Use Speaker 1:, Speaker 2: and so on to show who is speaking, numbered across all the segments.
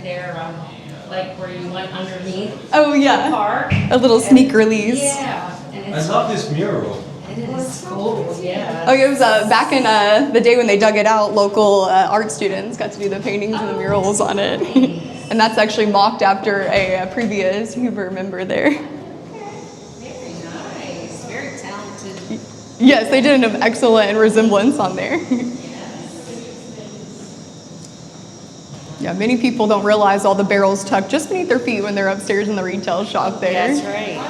Speaker 1: there, like where you went underneath.
Speaker 2: Oh yeah.
Speaker 1: The park.
Speaker 2: A little sneak release.
Speaker 1: Yeah. And
Speaker 3: I love this mural.
Speaker 1: It is cool. Yeah.
Speaker 2: Oh, it was back in the day when they dug it out. Local art students got to do the paintings and the murals on it, and that's actually mocked after a previous Huber member there.
Speaker 1: Very nice. Very talented.
Speaker 2: Yes, they did an excellent resemblance on there. Yeah, many people don't realize all the barrels tucked just beneath their feet when they're upstairs in the retail shop there.
Speaker 1: That's right.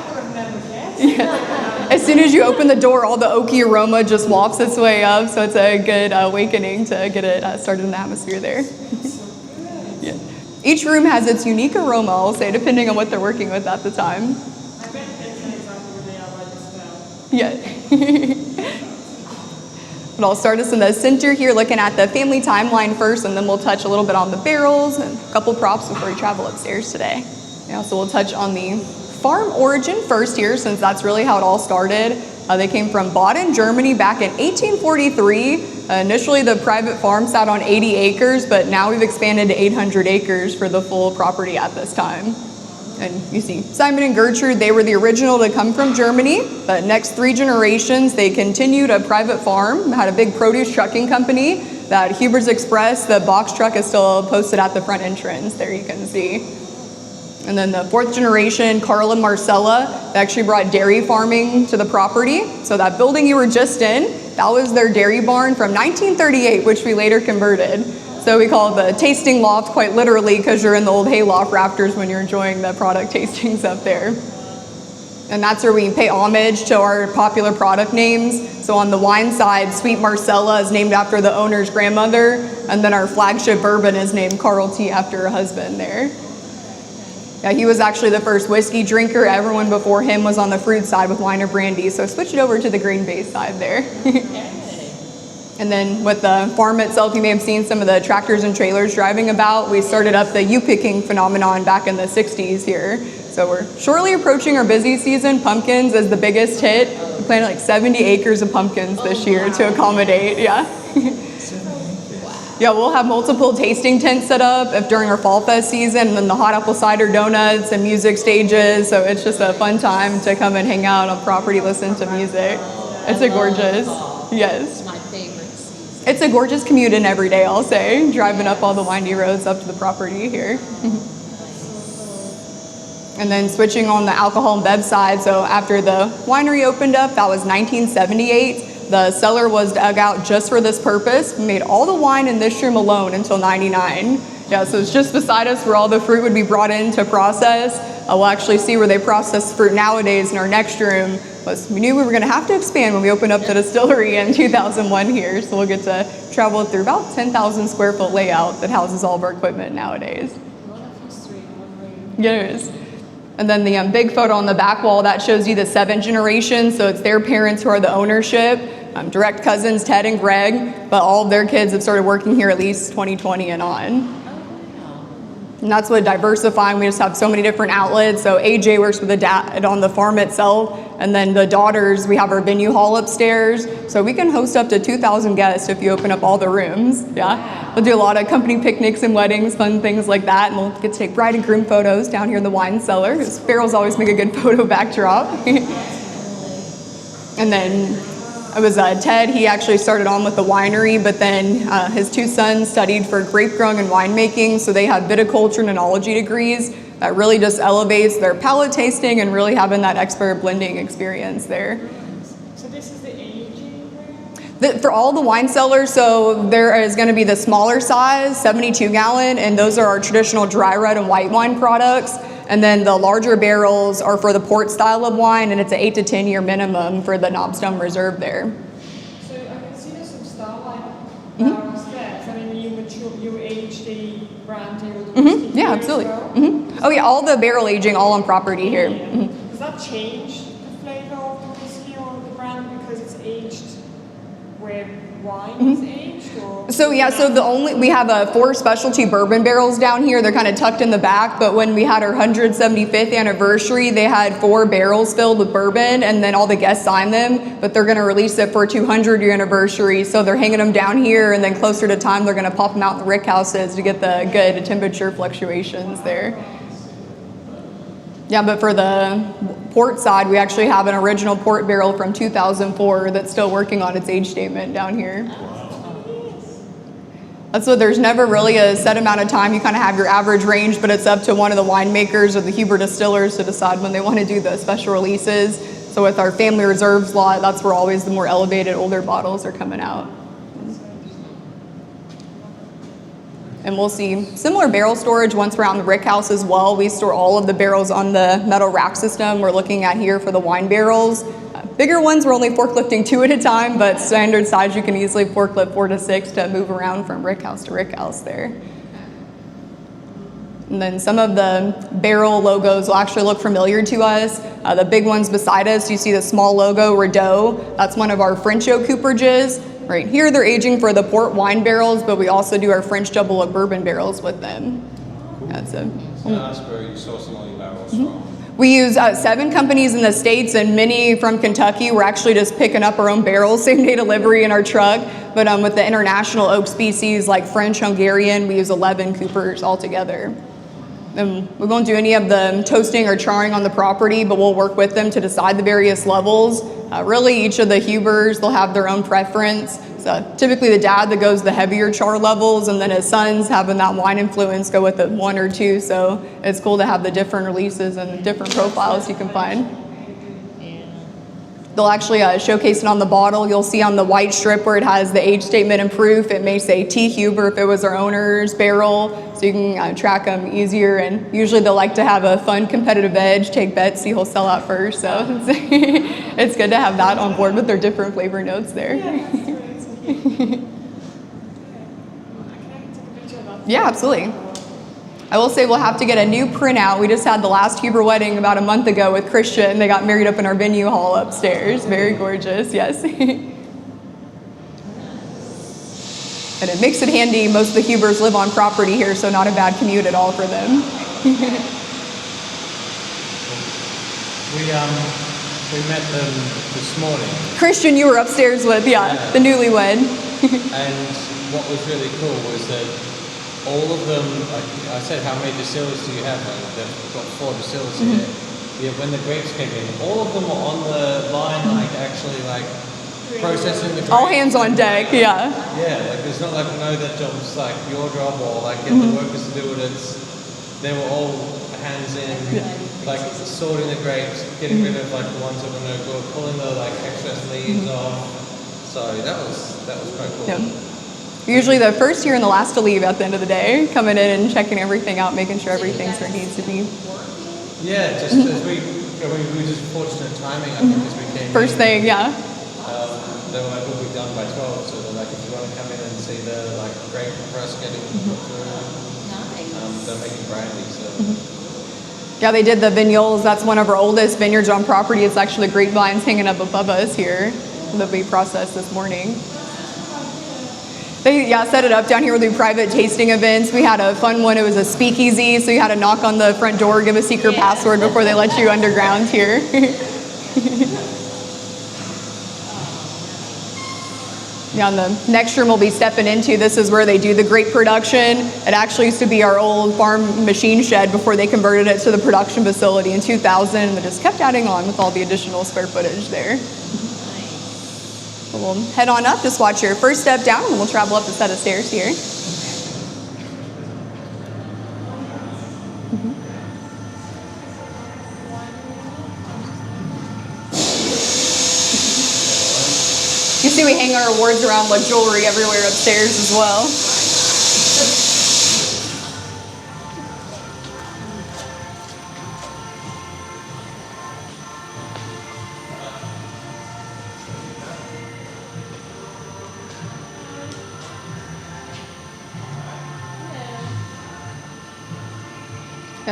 Speaker 2: Yeah. As soon as you open the door, all the oaky aroma just wafts its way up, so it's a good awakening to get it started in the atmosphere there. Yeah. Each room has its unique aroma, I'll say, depending on what they're working with at the time.
Speaker 4: I bet that's an example where they are by the smell.
Speaker 2: Yeah. But I'll start us in the center here, looking at the family timeline first, and then we'll touch a little bit on the barrels and a couple props before we travel upstairs today. Yeah, so we'll touch on the farm origin first here, since that's really how it all started. They came from Baden, Germany back in 1843. Initially, the private farm sat on 80 acres, but now we've expanded to 800 acres for the full property at this time. And you see, Simon and Gertrude, they were the original to come from Germany. But next 3 generations, they continued a private farm, had a big produce trucking company. That Huber's Express, the box truck is still posted at the front entrance. There you can see. And then the 4th generation, Carl and Marcella, they actually brought dairy farming to the property. So that building you were just in, that was their dairy barn from 1938, which we later converted. So we call it the tasting loft, quite literally, because you're in the old hayloft rafters when you're enjoying the product tastings up there. And that's where we pay homage to our popular product names. So on the wine side, Sweet Marcella is named after the owner's grandmother, and then our flagship bourbon is named Carl T. after her husband there. Yeah, he was actually the first whiskey drinker. Everyone before him was on the fruit side with wine or brandy, so switch it over to the grain-based side there. And then with the farm itself, you may have seen some of the tractors and trailers driving about. We started up the U-picking phenomenon back in the 60s here. So we're shortly approaching our busy season. Pumpkins is the biggest hit. We planted like 70 acres of pumpkins this year to accommodate, yeah. Yeah, we'll have multiple tasting tents set up if during our Fall Fest season, and then the hot apple cider donuts and music stages. So it's just a fun time to come and hang out on property, listen to music. It's a gorgeous, yes.
Speaker 1: It's my favorite season.
Speaker 2: It's a gorgeous commute in every day, I'll say, driving up all the windy roads up to the property here. And then switching on the alcohol and bev side, so after the winery opened up, that was 1978. The cellar was dug out just for this purpose. We made all the wine in this room alone until 99. Yeah, so it's just beside us where all the fruit would be brought in to process. We'll actually see where they process fruit nowadays in our next room. We knew we were gonna have to expand when we opened up the distillery in 2001 here, so we'll get to travel through about 10,000 square foot layout that houses all of our equipment nowadays. Yes. And then the big photo on the back wall, that shows you the 7th generation, so it's their parents who are the ownership. Direct cousins, Ted and Greg, but all of their kids have started working here at least 2020 and on. And that's what diversifying, we just have so many different outlets. So AJ works with the dad on the farm itself, and then the daughters, we have our venue hall upstairs. So we can host up to 2,000 guests if you open up all the rooms, yeah. We'll do a lot of company picnics and weddings, fun things like that, and we'll get to take bride and groom photos down here in the wine cellar, because barrels always make a good photo backdrop. And then it was Ted, he actually started on with the winery, but then his 2 sons studied for grape growing and winemaking, so they had viticulture and enology degrees. That really just elevates their palate tasting and really having that expert blending experience there.
Speaker 4: So this is the aging room?
Speaker 2: For all the wine cellars, so there is going to be the smaller size, 72 gallon, and those are our traditional dry red and white wine products. And then the larger barrels are for the port style of wine, and it's an 8 to 10 year minimum for the Knobstone Reserve there.
Speaker 4: So I can see there's some Starlight barrels there. So I mean, you age the brandy or the whiskey
Speaker 2: Yeah, absolutely.
Speaker 4: Well?
Speaker 2: Oh yeah, all the barrel aging, all on property here.
Speaker 4: Does that change the flavor of the whiskey or the brandy because it's aged where wine is aged? Or?
Speaker 2: So yeah, so we have 4 specialty bourbon barrels down here. They're kind of tucked in the back, but when we had our 175th anniversary, they had 4 barrels filled with bourbon, and then all the guests signed them, but they're gonna release it for 200-year anniversary, so they're hanging them down here, and then closer to time, they're gonna pop them out in the Rickhouses to get the good temperature fluctuations there. Yeah, but for the port side, we actually have an original port barrel from 2004 that's still working on its age statement down here. That's what, there's never really a set amount of time. You kind of have your average range, but it's up to one of the winemakers or the Huber distillers to decide when they want to do the special releases. So with our family reserves lot, that's where always the more elevated, older bottles are coming out. And we'll see similar barrel storage once we're out in the Rickhouse as well. We store all of the barrels on the metal rack system we're looking at here for the wine barrels. Bigger ones, we're only forklifting 2 at a time, but standard size, you can easily forklift 4 to 6 to move around from Rickhouse to Rickhouse there. And then some of the barrel logos will actually look familiar to us. The big ones beside us, you see the small logo, Rideau. That's one of our French oak cooperages. Right here, they're aging for the port wine barrels, but we also do our French double oak bourbon barrels with them. That's a.
Speaker 3: Can I ask where you sourcing all your barrels from?
Speaker 2: We use 7 companies in the States and many from Kentucky. We're actually just picking up our own barrels, same day delivery in our truck. But with the international oak species like French, Hungarian, we use 11 coopers altogether. And we won't do any of the toasting or charring on the property, but we'll work with them to decide the various levels. Really, each of the Hubers, they'll have their own preference. So typically the dad that goes the heavier char levels, and then his sons having that wine influence go with the 1 or 2. So it's cool to have the different releases and different profiles you can find. They'll actually showcase it on the bottle. You'll see on the white strip where it has the age statement and proof, it may say T. Huber if it was our owner's barrel, so you can track them easier. And usually they'll like to have a fun competitive edge, take bets, see who'll sell out first. So it's good to have that on board with their different flavor notes there. Yeah, absolutely. I will say we'll have to get a new printout. We just had the last Huber wedding about a month ago with Christian. They got married up in our venue hall upstairs. Very gorgeous, yes. And it makes it handy. Most of the Hubers live on property here, so not a bad commute at all for them.
Speaker 3: We met them this morning.
Speaker 2: Christian, you were upstairs with, the newlywed.
Speaker 3: And what was really cool was that all of them, like I said, how many distillers do you have? They've got 4 distillers here. Yeah, when the grapes came in, all of them were on the line, like actually like processing the grapes.
Speaker 2: All hands on deck, yeah.
Speaker 3: Yeah, like there's not like, no, that job's like your job or like get the workers to do it. They were all hands in, like sorting the grapes, getting rid of like the ones that were no good, pulling the like excess leaves off. So that was quite cool.
Speaker 2: Yeah. Usually the first year and the last to leave at the end of the day, coming in and checking everything out, making sure everything's where it needs to be.
Speaker 3: Yeah, just as we were just fortunate timing, I think, as we came
Speaker 2: First
Speaker 3: in.
Speaker 2: thing, yeah.
Speaker 3: They were like, we'll be done by 12, so they're like, if you want to come in and see the like grape press getting put through, they're making brandy, so.
Speaker 2: Yeah, they did the vignoles. That's one of our oldest vineyards on property. It's actually the grapevines hanging up above us here that we processed this morning. They set it up down here. We'll do private tasting events. We had a fun one. It was a speakeasy, so you had to knock on the front door, give a secret password before they let you underground here. Yeah, and the next room we'll be stepping into, this is where they do the grape production. It actually used to be our old farm machine shed before they converted it to the production facility in 2000, and they just kept adding on with all the additional square footage there. We'll head on up, just watch your first step down, and we'll travel up the set of stairs here. You see we hang our awards around like jewelry everywhere upstairs as well.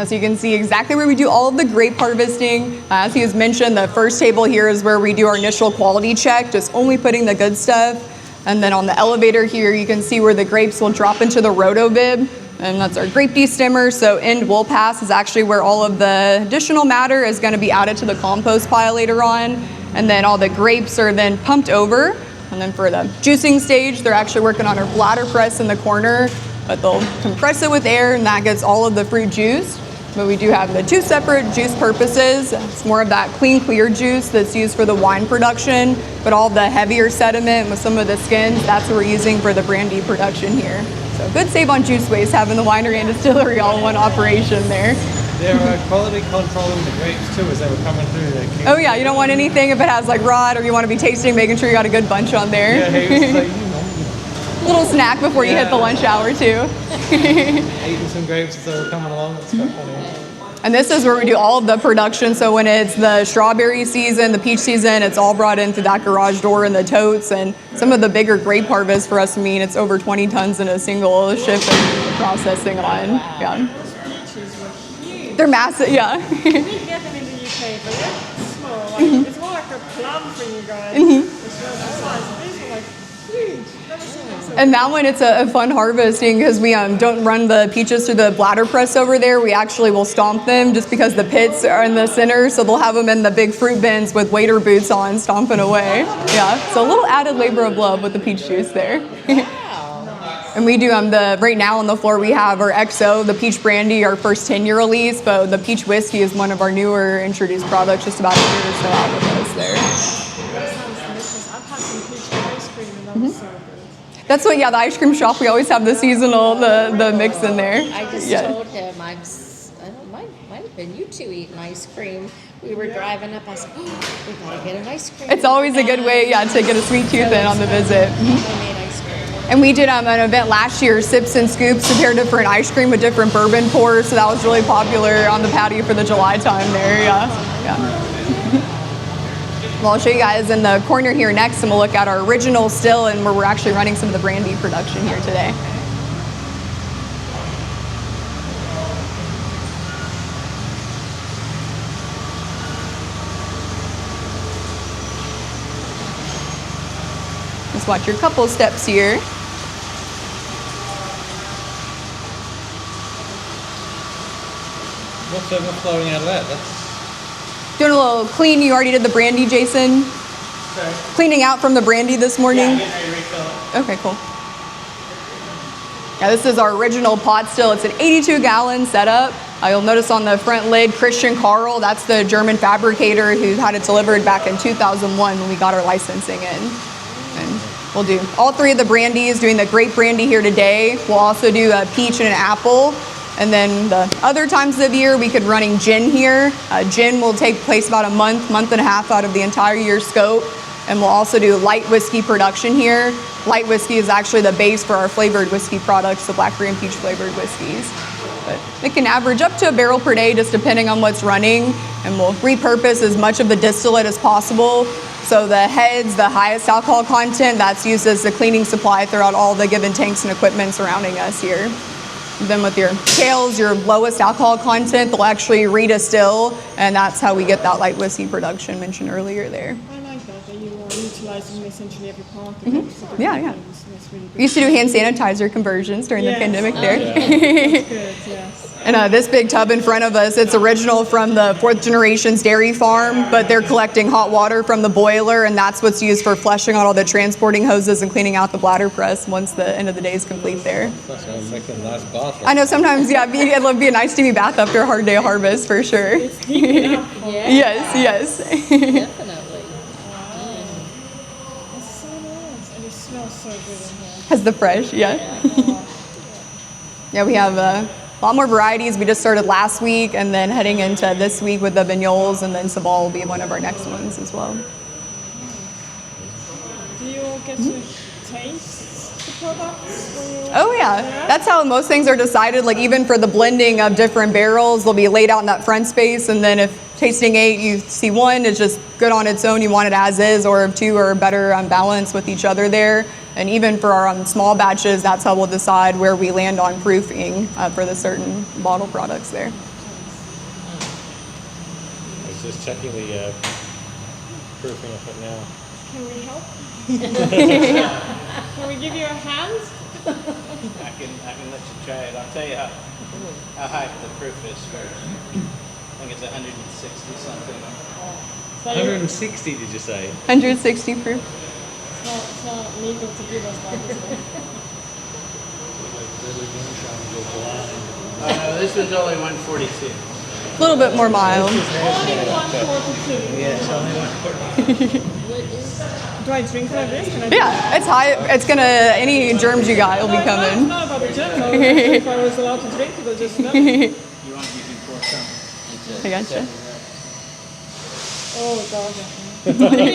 Speaker 2: So you can see exactly where we do all of the grape harvesting. As he has mentioned, the first table here is where we do our initial quality check, just only putting the good stuff. And then on the elevator here, you can see where the grapes will drop into the rotobib, and that's our grape destemmer. So end wool pass is actually where all of the additional matter is going to be added to the compost pile later on. And then all the grapes are then pumped over. And then for the juicing stage, they're actually working on our bladder press in the corner, but they'll compress it with air and that gets all of the fruit juiced. But we do have the two separate juice purposes. It's more of that clean, clear juice that's used for the wine production, but all the heavier sediment with some of the skins, that's what we're using for the brandy production here. So good save on juice waste having the winery and distillery all in one operation there.
Speaker 3: They're quality controlling the grapes too as they were coming through there.
Speaker 2: Oh yeah, you don't want anything if it has like rot, or you want to be tasting, making sure you got a good bunch on there.
Speaker 3: Yeah, he was like, you know.
Speaker 2: Little snack before you hit the lunch hour too.
Speaker 3: Eating some grapes as they were coming along, that's quite funny.
Speaker 2: And this is where we do all of the production. So when it's the strawberry season, the peach season, it's all brought in through that garage door and the totes. And some of the bigger grape harvests for us, it's over 20 tons in a single ship and processing on. Yeah. They're massive, yeah.
Speaker 4: We get them in the UK, but they're small. Like, it's more like a plum for you guys. It's just the size. These are like huge. Never seen them so
Speaker 2: And that one, it's a fun harvesting because we don't run the peaches through the bladder press over there. We actually will stomp them just because the pits are in the center. So they'll have them in the big fruit bins with waiter boots on, stomping away. Yeah, so a little added labor of love with the peach juice there. And we do right now on the floor we have our XO, the peach brandy, our first 10-year release, but the peach whiskey is one of our newer introduced products, just about a year or so out with us there.
Speaker 4: That sounds delicious. I've had some peach ice cream and that was so good.
Speaker 2: That's what, the ice cream shop, we always have the seasonal, the mix in there.
Speaker 1: I just told him, I don't might have been you two eating ice cream. We were driving up, I said, oh, we gotta get an ice cream.
Speaker 2: It's always a good way, to get a sweet tooth in on the visit.
Speaker 1: Homemade ice cream.
Speaker 2: And we did an event last year, Sips and Scoops, prepared different ice cream with different bourbon pours, so that was really popular on the patio for the July time there, yeah. Well, I'll show you guys in the corner here next, and we'll look at our original still and where we're actually running some of the brandy production here today. Just watch your couple steps here.
Speaker 3: What's overflowing out of that? That's
Speaker 2: Doing a little clean. You already did the brandy, Jason?
Speaker 3: okay.
Speaker 2: Cleaning out from the brandy this morning?
Speaker 3: Yeah, getting ready to refill it.
Speaker 2: Okay, cool. Yeah, this is our original pot still. It's an 82-gallon setup. You'll notice on the front lid, Christian Karl, that's the German fabricator who had it delivered back in 2001 when we got our licensing in. And we'll do all three of the brandies, doing the grape brandy here today. We'll also do a peach and an apple. And then the other times of the year, we could running gin here. Gin will take place about a month and a half out of the entire year scope. And we'll also do light whiskey production here. Light whiskey is actually the base for our flavored whiskey products, the blackberry and peach flavored whiskeys. But it can average up to a barrel per day, just depending on what's running. And we'll repurpose as much of the distillate as possible. So the heads, the highest alcohol content, that's used as the cleaning supply throughout all the given tanks and equipment surrounding us here. Then with your tails, your lowest alcohol content, they'll actually redistill, and that's how we get that light whiskey production mentioned earlier there.
Speaker 4: I like that you are utilizing essentially every part of it. So
Speaker 2: Yeah, yeah.
Speaker 4: That's really good.
Speaker 2: We used to do hand sanitizer conversions during the pandemic there.
Speaker 4: That's good, yes.
Speaker 2: And this big tub in front of us, it's original from the 4th generation's dairy farm, but they're collecting hot water from the boiler, and that's what's used for flushing out all the transporting hoses and cleaning out the bladder press once the end of the day is complete there.
Speaker 3: That's gonna make a nice bath.
Speaker 2: I know sometimes, it'll be a nice steamy bath after a hard day of harvest for sure.
Speaker 4: It's deep enough.
Speaker 2: Yes.
Speaker 1: Definitely.
Speaker 4: It's so nice. And it smells so good in here.
Speaker 2: Has the fresh, Yeah, we have a lot more varieties. We just started last week, and then heading into this week with the vignoles, and then Saval will be one of our next ones as well.
Speaker 4: Do you all get to taste the products?
Speaker 2: Oh yeah, that's how most things are decided. Like even for the blending of different barrels, they'll be laid out in that front space, and then if tasting 8, you see 1, it's just good on its own, you want it as is, or if 2 are better balanced with each other there. And even for our small batches, that's how we'll decide where we land on proofing for the certain bottle products there.
Speaker 5: I was just checking the proofing of it now.
Speaker 4: Can we help? Can we give you a hand?
Speaker 5: I can let you try it. I'll tell you how high the proof is first. I think it's 160 something.
Speaker 3: 160, did you say?
Speaker 2: 160 proof.
Speaker 4: It's not legal to give us that, is it?
Speaker 5: This was only 142.
Speaker 2: A little bit more mild.
Speaker 4: Only 142.
Speaker 5: Yes, only 142.
Speaker 4: Do I drink like this? Can I
Speaker 2: Yeah, it's high. It's gonna, any germs you got will be
Speaker 4: No, it's
Speaker 2: coming.
Speaker 4: not about the germs. I was asking if I was allowed to drink it or just no.
Speaker 5: You want you can pour some.
Speaker 2: I gotcha.
Speaker 4: Oh god.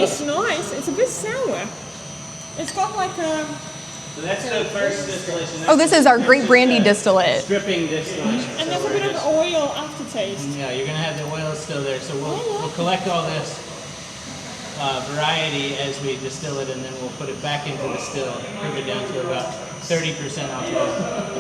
Speaker 4: It's nice. It's a bit sour. It's got like a
Speaker 5: So that's the first distillation.
Speaker 2: Oh, this is our great brandy distillate.
Speaker 5: Stripping distillation.
Speaker 4: and there's a bit of oil aftertaste.
Speaker 5: Yeah, you're gonna have the oil still there. So we'll collect all this variety as we distill it, and then we'll put it back into the still, prove it down to about 30% alcohol,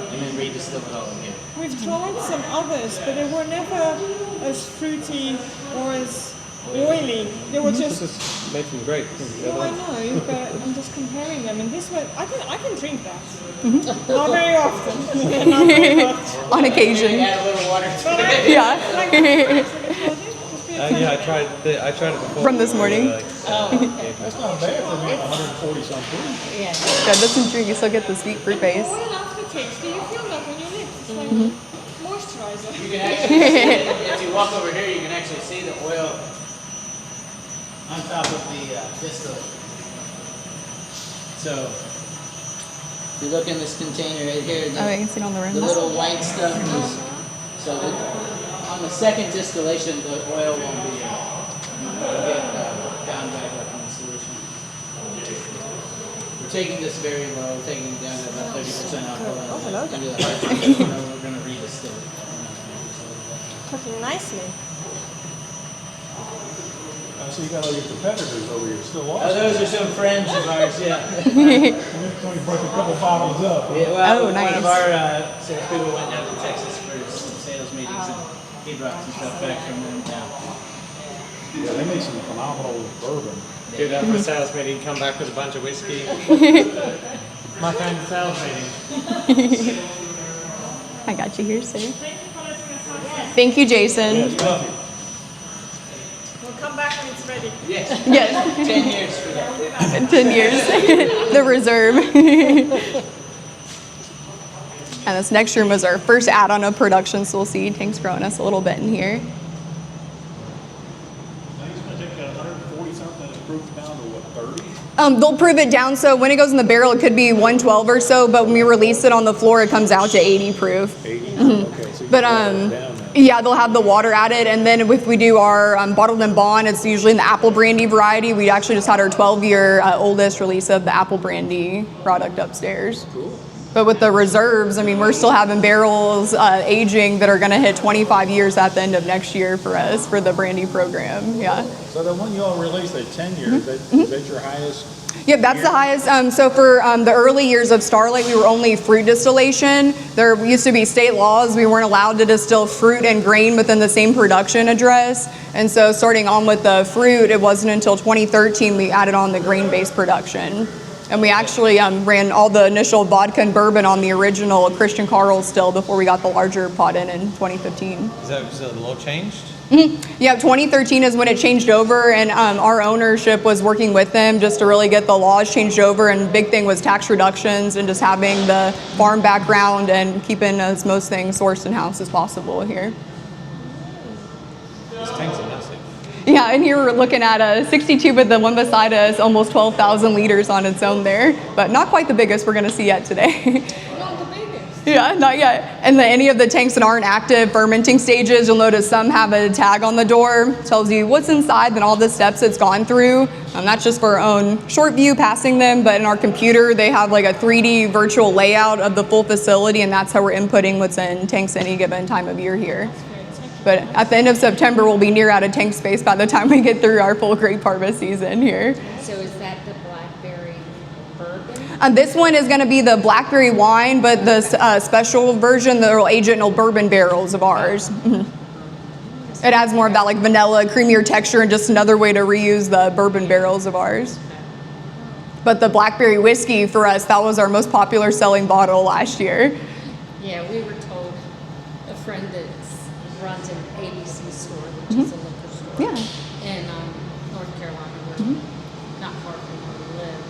Speaker 5: and then redistill it all again.
Speaker 4: We've tried some others, but they were never as fruity or as oily. They were just.
Speaker 3: This is made from grapes.
Speaker 4: No, I know, but I'm just comparing them. And this one, I can drink that. Not very often. Not very much.
Speaker 2: On occasion.
Speaker 5: Add a little water to
Speaker 4: But
Speaker 5: it.
Speaker 2: Yeah.
Speaker 3: Yeah, I tried it before.
Speaker 2: From this morning.
Speaker 6: That's not bad for being 140 something.
Speaker 1: Yeah.
Speaker 2: Yeah, doesn't drink, you still get the sweet fruit base.
Speaker 4: Oil aftertaste. Do you feel that when you lips? It's like moisturizer.
Speaker 5: You can actually see it, if you walk over here, you can actually see the oil on top of the distillate. So, if you look in this container right here,
Speaker 2: Oh, you can see it on the
Speaker 5: the
Speaker 2: rims.
Speaker 5: little white stuff is, so on the second distillation, the oil won't be get down back up in the solution. We're taking this very low, taking it down to about 30% alcohol.
Speaker 4: Oh, hello.
Speaker 5: Into the hard sugar, and then we're going to redistill it.
Speaker 4: Cooking nicely.
Speaker 6: So you got all your competitors over here still
Speaker 5: Oh,
Speaker 6: watching.
Speaker 5: those are some friends of ours, yeah.
Speaker 6: We broke a couple bottles up.
Speaker 5: Yeah, well,
Speaker 2: Oh,
Speaker 5: one
Speaker 2: nice.
Speaker 5: of our salespeople went down to Texas for some sales meetings, and he brought some stuff back from them down.
Speaker 6: Yeah, they make some phenomenal bourbon.
Speaker 3: Get up for a sales meeting, come back with a bunch of whiskey. My kind of sales meeting.
Speaker 2: I got you here, sir. Thank you, Jason.
Speaker 6: Yes, thank you.
Speaker 4: We'll come back when it's ready.
Speaker 5: Yes,
Speaker 2: Yes,
Speaker 5: 10 years for that.
Speaker 2: 10 years. The reserve. And this next room was our first add-on of production, so we'll see Tank's growing us a little bit in here.
Speaker 6: Now he's going to take that 140 something and proof it down to what, 30?
Speaker 2: They'll prove it down, so when it goes in the barrel, it could be 112 or so, but when we release it on the floor, it comes out to 80 proof.
Speaker 6: 80? Okay, so you
Speaker 2: But
Speaker 6: can water it down then.
Speaker 2: yeah, they'll have the water added, and then if we do our bottled and bond, it's usually in the apple brandy variety. We actually just had our 12-year oldest release of the apple brandy product upstairs.
Speaker 6: Cool.
Speaker 2: But with the reserves, I mean, we're still having barrels aging that are going to hit 25 years at the end of next year for us for the brandy program. Yeah.
Speaker 6: So the one y'all released at 10 years, is that your highest?
Speaker 2: Yep, that's the highest. So for the early years of Starlight, we were only fruit distillation. There used to be state laws. We weren't allowed to distill fruit and grain within the same production address. And so starting on with the fruit, it wasn't until 2013 we added on the grain-based production. And we actually ran all the initial vodka and bourbon on the original Christian Carl still before we got the larger pot in 2015.
Speaker 3: Is that so the law changed?
Speaker 2: Yeah, 2013 is when it changed over, and our ownership was working with them just to really get the laws changed over. And big thing was tax reductions and just having the farm background and keeping as most things sourced in house as possible here.
Speaker 3: These tanks are massive.
Speaker 2: Yeah, and here we're looking at a 62, but the one beside us almost 12,000 liters on its own there, but not quite the biggest we're going to see yet today.
Speaker 4: Not the biggest.
Speaker 2: Yeah, not yet. And any of the tanks that aren't active fermenting stages, you'll notice some have a tag on the door, tells you what's inside and all the steps it's gone through. That's just for our own short view passing them, but in our computer, they have like a 3D virtual layout of the full facility, and that's how we're inputting what's in tanks any given time of year here. But at the end of September, we'll be near out of tank space by the time we get through our full grape harvest season here.
Speaker 1: So is that the blackberry bourbon?
Speaker 2: This one is going to be the blackberry wine, but the special version, they'll age it in old bourbon barrels of ours. Mhm. It adds more of that like vanilla, creamier texture, and just another way to reuse the bourbon barrels of ours. But the blackberry whiskey for us, that was our most popular selling bottle last year.
Speaker 1: Yeah, we were told a friend that runs an ABC store, which is a liquor store
Speaker 2: Yeah.
Speaker 1: in North Carolina, where not far from where we live.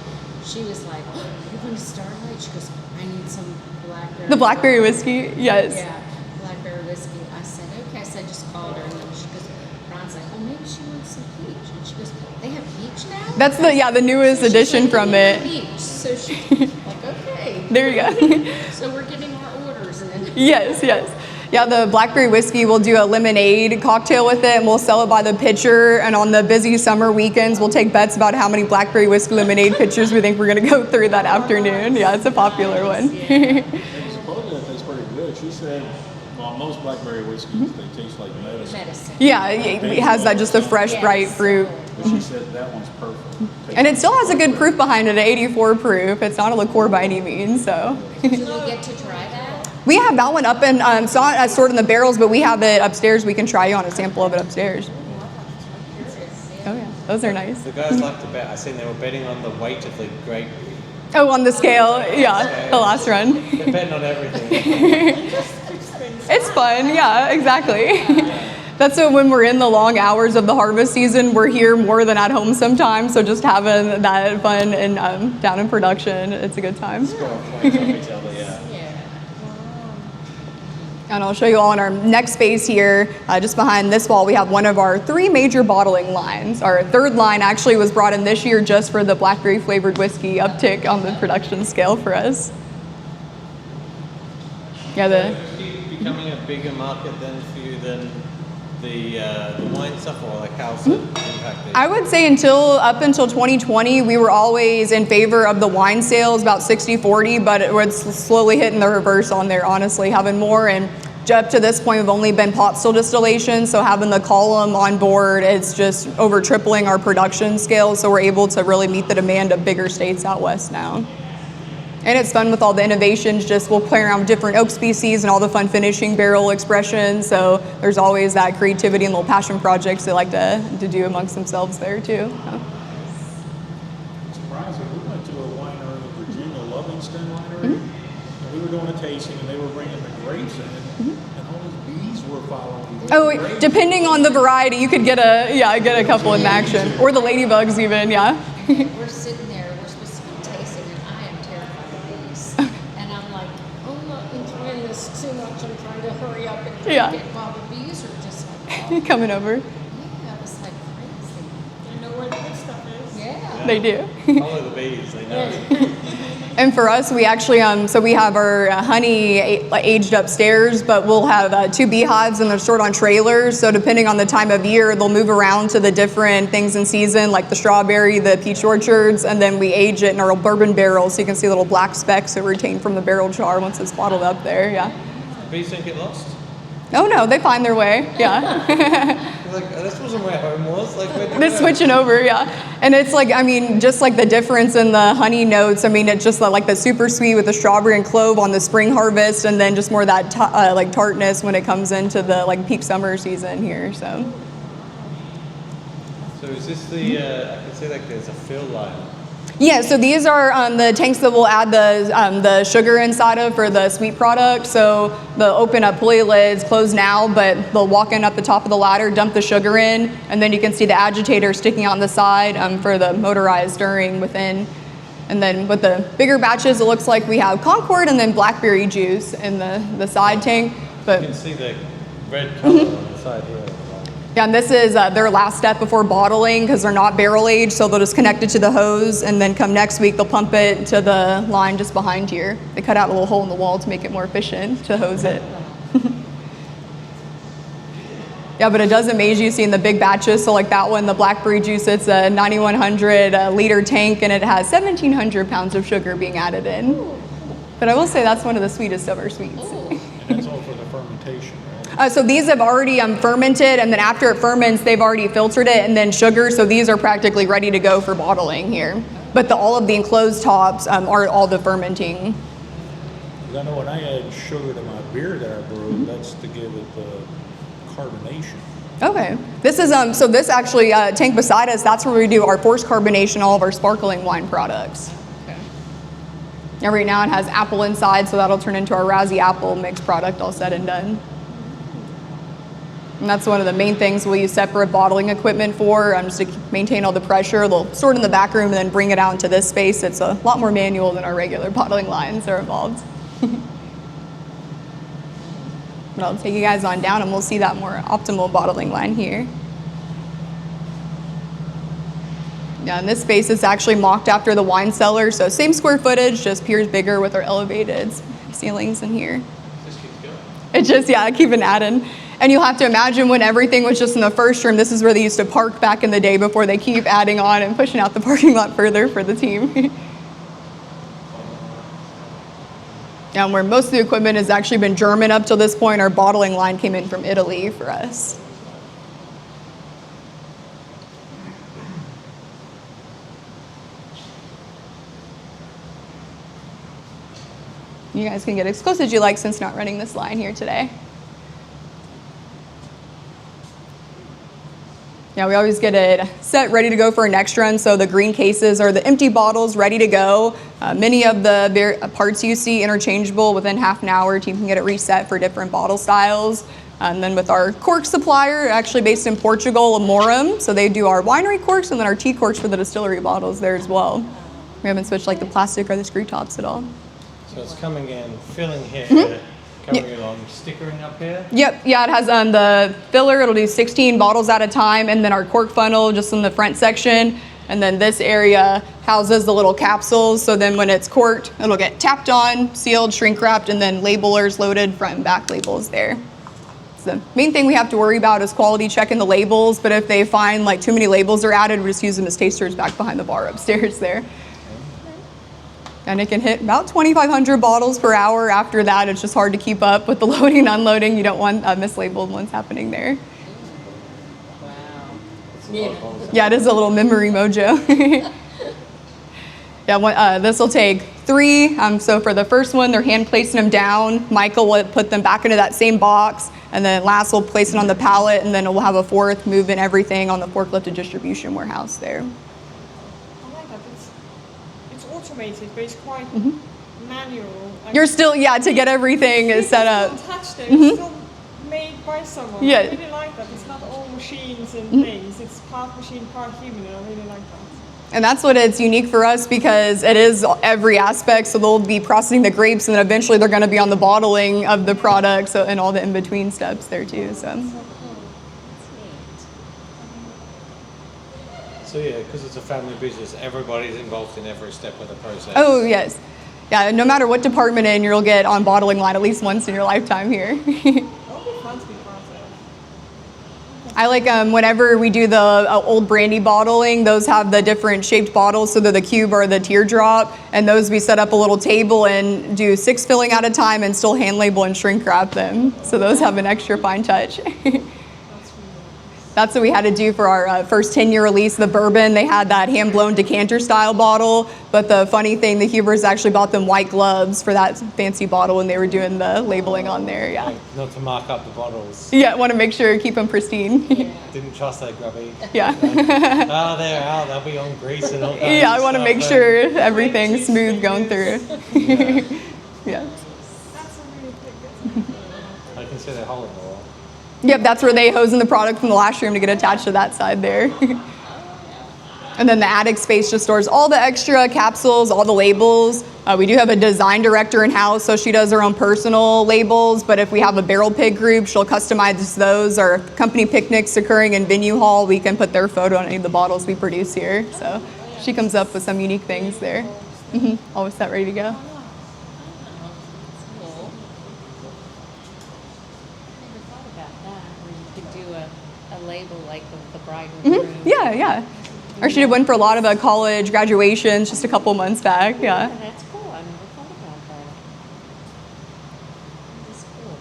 Speaker 1: She was like, oh, "You're going to Starlight?" She goes, "I need some blackberry."
Speaker 2: The blackberry whiskey, yes.
Speaker 1: Yeah, blackberry whiskey. I said, "Okay." So I just called her, and then she goes, Ron's like, "Oh, maybe she wants some peach." And she goes, "They have peach now?"
Speaker 2: That's the newest
Speaker 1: So she's
Speaker 2: addition
Speaker 1: like,
Speaker 2: from
Speaker 1: "Give me
Speaker 2: it.
Speaker 1: the peach." So she's like, "Okay."
Speaker 2: There you go.
Speaker 1: So we're getting our orders in.
Speaker 2: Yes, yes. Yeah, the blackberry whiskey, we'll do a lemonade cocktail with it, and we'll sell it by the pitcher. And on the busy summer weekends, we'll take bets about how many blackberry whiskey lemonade pitchers we think we're going to go through that afternoon. Yeah, it's a popular one.
Speaker 6: And supposedly that tastes pretty good. She said, well, most blackberry whiskeys, they taste like medicine.
Speaker 1: Medicine.
Speaker 2: Yeah, it has that just a fresh, bright fruit.
Speaker 6: But she said that one's perfect.
Speaker 2: And it still has a good proof behind it, 84 proof. It's not a liqueur by any means, so.
Speaker 1: Do we get to try that?
Speaker 2: We have that one up in, it's not stored in the barrels, but we have it upstairs. We can try you on a sample of it upstairs. Oh yeah, those are nice.
Speaker 3: The guys like to bet. I seen they were betting on the weight of the grape.
Speaker 2: Oh, on the scale, yeah, the last run.
Speaker 3: They're betting on everything.
Speaker 2: It's fun, yeah, exactly. That's when we're in the long hours of the harvest season, we're here more than at home sometimes, so just having that fun and down in production, it's a good time. And I'll show you all in our next space here, just behind this wall, we have one of our 3 major bottling lines. Our 3rd line actually was brought in this year just for the blackberry flavored whiskey uptick on the production scale for us. Yeah,
Speaker 3: Becoming a bigger market then for you than the wine stuff, or like how's it impacted?
Speaker 2: I would say up until 2020, we were always in favor of the wine sales, about 60-40, but it's slowly hitting the reverse on there, honestly, having more. And up to this point, we've only been pot still distillation, so having the column on board, it's just over tripling our production scale, so we're able to really meet the demand of bigger states out west now. And it's fun with all the innovations, we'll play around with different oak species and all the fun finishing barrel expressions. So there's always that creativity and little passion projects they like to do amongst themselves there too.
Speaker 6: Surprising, we went to a winery in Virginia, Livingston Winery, and we were doing a tasting, and they were bringing the grapes in, and all these bees were following.
Speaker 2: Oh, depending on the variety, you could get a couple in action, or the ladybugs even, yeah.
Speaker 1: We're sitting there, we're supposed to be tasting, and I am terrified of bees. And I'm like, I'm not enjoying this too much. I'm trying to hurry up and drink
Speaker 2: Yeah.
Speaker 1: it while the bees are just like,
Speaker 2: Coming over,
Speaker 1: yeah, it was like crazy.
Speaker 4: They know where the good stuff is.
Speaker 1: Yeah.
Speaker 2: they do.
Speaker 3: Follow the bees, they know.
Speaker 2: And for us, we actually, so we have our honey aged upstairs, but we'll have 2 beehives and they're stored on trailers. So depending on the time of year, they'll move around to the different things in season, like the strawberry, the peach orchards, and then we age it in our bourbon barrels. So you can see little black specks that retain from the barrel jar once it's bottled up there, yeah.
Speaker 3: Bees don't get lost.
Speaker 2: Oh no, they find their way, yeah.
Speaker 3: Like, this wasn't where home was. Like,
Speaker 2: They're switching over, yeah. And it's like, I mean, just like the difference in the honey notes, I mean, it's just like the super sweet with the strawberry and clove on the spring harvest, and then just more that like tartness when it comes into the like peak summer season here, so.
Speaker 3: So is this the, I can see like there's a fill line.
Speaker 2: Yeah, so these are the tanks that we'll add the sugar inside of for the sweet product. So they'll open up pulley lids, close now, but they'll walk in up the top of the ladder, dump the sugar in, and then you can see the agitator sticking out on the side for the motorized stirring within. And then with the bigger batches, it looks like we have Concord and then blackberry juice in the side tank. But
Speaker 3: You can see the red color on the side here.
Speaker 2: yeah, and this is their last step before bottling because they're not barrel aged, so they'll just connect it to the hose, and then come next week they'll pump it to the line just behind here. They cut out a little hole in the wall to make it more efficient to hose it. Yeah, but it does amaze you seeing the big batches. So like that one, the blackberry juice, it's a 9,100 liter tank, and it has 1,700 pounds of sugar being added in. But I will say that's one of the sweetest of our sweets.
Speaker 6: And that's all for the fermentation, right?
Speaker 2: So these have already fermented, and then after it ferments, they've already filtered it, and then sugar. So these are practically ready to go for bottling here. But all of the enclosed tops are all the fermenting.
Speaker 6: 'Cause I know when I add sugar to my beer that I brew, that's to give it the carbonation.
Speaker 2: Okay. This is so this actually tank beside us. That's where we do our forced carbonation, all of our sparkling wine products.
Speaker 1: Okay.
Speaker 2: And right now it has apple inside, so that'll turn into our Razzie apple mixed product, all said and done. And that's one of the main things we'll use separate bottling equipment for, just to maintain all the pressure. They'll store it in the back room and then bring it out into this space. It's a lot more manual than our regular bottling lines are involved. But I'll take you guys on down and we'll see that more optimal bottling line here. Yeah, in this space it's actually mocked after the wine cellar, so same square footage, just appears bigger with our elevated ceilings in here.
Speaker 3: Just keeps going.
Speaker 2: It just, yeah, keeping adding. And you'll have to imagine when everything was just in the first room, this is where they used to park back in the day before they keep adding on and pushing out the parking lot further for the team. And where most of the equipment has actually been German up till this point, our bottling line came in from Italy for us. You guys can get as close as you like since not running this line here today. Yeah, we always get it set, ready to go for our next run. So the green cases are the empty bottles ready to go. Many of the parts you see interchangeable within half an hour. Team can get it reset for different bottle styles. And then with our cork supplier, actually based in Portugal, Amorum. So they do our winery corks and then our tea corks for the distillery bottles there as well. We haven't switched like the plastic or the screw tops at all.
Speaker 3: So it's coming in, filling here, coming in on stickering up here.
Speaker 2: Yep, yeah, it has the filler, it'll do 16 bottles at a time, and then our cork funnel just in the front section. And then this area houses the little capsules, so then when it's corked, it'll get tapped on, sealed, shrink wrapped, and then labelers loaded, front and back labels there. So the main thing we have to worry about is quality checking the labels, but if they find like too many labels are added, we just use them as tasters back behind the bar upstairs there. And it can hit about 2,500 bottles per hour. After that, it's just hard to keep up with the loading and unloading. You don't want mislabeled ones happening there.
Speaker 1: Wow.
Speaker 2: Yeah, it is a little memory mojo. Yeah, this will take 3. So for the first one, they're hand placing them down. Michael will put them back into that same box. And then last, we'll place it on the pallet. And then we'll have a 4th moving everything on the forklift and distribution warehouse there.
Speaker 4: I like that. It's automated, but it's quite manual.
Speaker 2: You're still, yeah, to get everything set up.
Speaker 4: It's not touched it. It's still made by someone.
Speaker 2: Yeah.
Speaker 4: I really like that. It's not all machines and things. It's part machine, part human. And I really like that.
Speaker 2: And that's what it's unique for us because it is every aspect. So they'll be processing the grapes and then eventually they're going to be on the bottling of the product, so, and all the in-between steps there too.
Speaker 3: So yeah, because it's a family business, everybody's involved in every step of the process.
Speaker 2: Oh, yes. Yeah, no matter what department in, you'll get on bottling line at least once in your lifetime here.
Speaker 4: It'll be fun to be part of.
Speaker 2: I like whenever we do the old brandy bottling, those have the different shaped bottles, so they're the cube or the teardrop, and those we set up a little table and do 6 filling at a time and still hand label and shrink wrap them. So those have an extra fine touch. That's what we had to do for our first 10-year release, the Bourbon. They had that hand-blown decanter style bottle, but the funny thing, the Hubers actually bought them white gloves for that fancy bottle when they were doing the labeling on there, yeah.
Speaker 3: Like, not to mark up the bottles.
Speaker 2: Yeah, want to make sure, keep them pristine.
Speaker 3: Didn't trust that grubby.
Speaker 2: Yeah.
Speaker 3: Oh, they're out, they'll be on grease and all that.
Speaker 2: Yeah, I want to make sure everything's smooth going through. Yeah.
Speaker 4: That's a really big business.
Speaker 3: I can see that hole in the wall.
Speaker 2: Yep, that's where they hose in the product from the last room to get attached to that side there. And then the attic space just stores all the extra capsules, all the labels. We do have a design director in-house, so she does her own personal labels, but if we have a barrel pig group, she'll customize those, or company picnics occurring in venue hall, we can put their photo on any of the bottles we produce here. So she comes up with some unique things there. Always set ready to go.
Speaker 1: Cool. Never thought about that, where you could do a label like the bride and groom.
Speaker 2: Yeah, yeah. Or she did one for a lot of college graduations just a couple months back,
Speaker 1: Yeah,
Speaker 2: yeah.
Speaker 1: that's cool. I never thought about that. That's cool.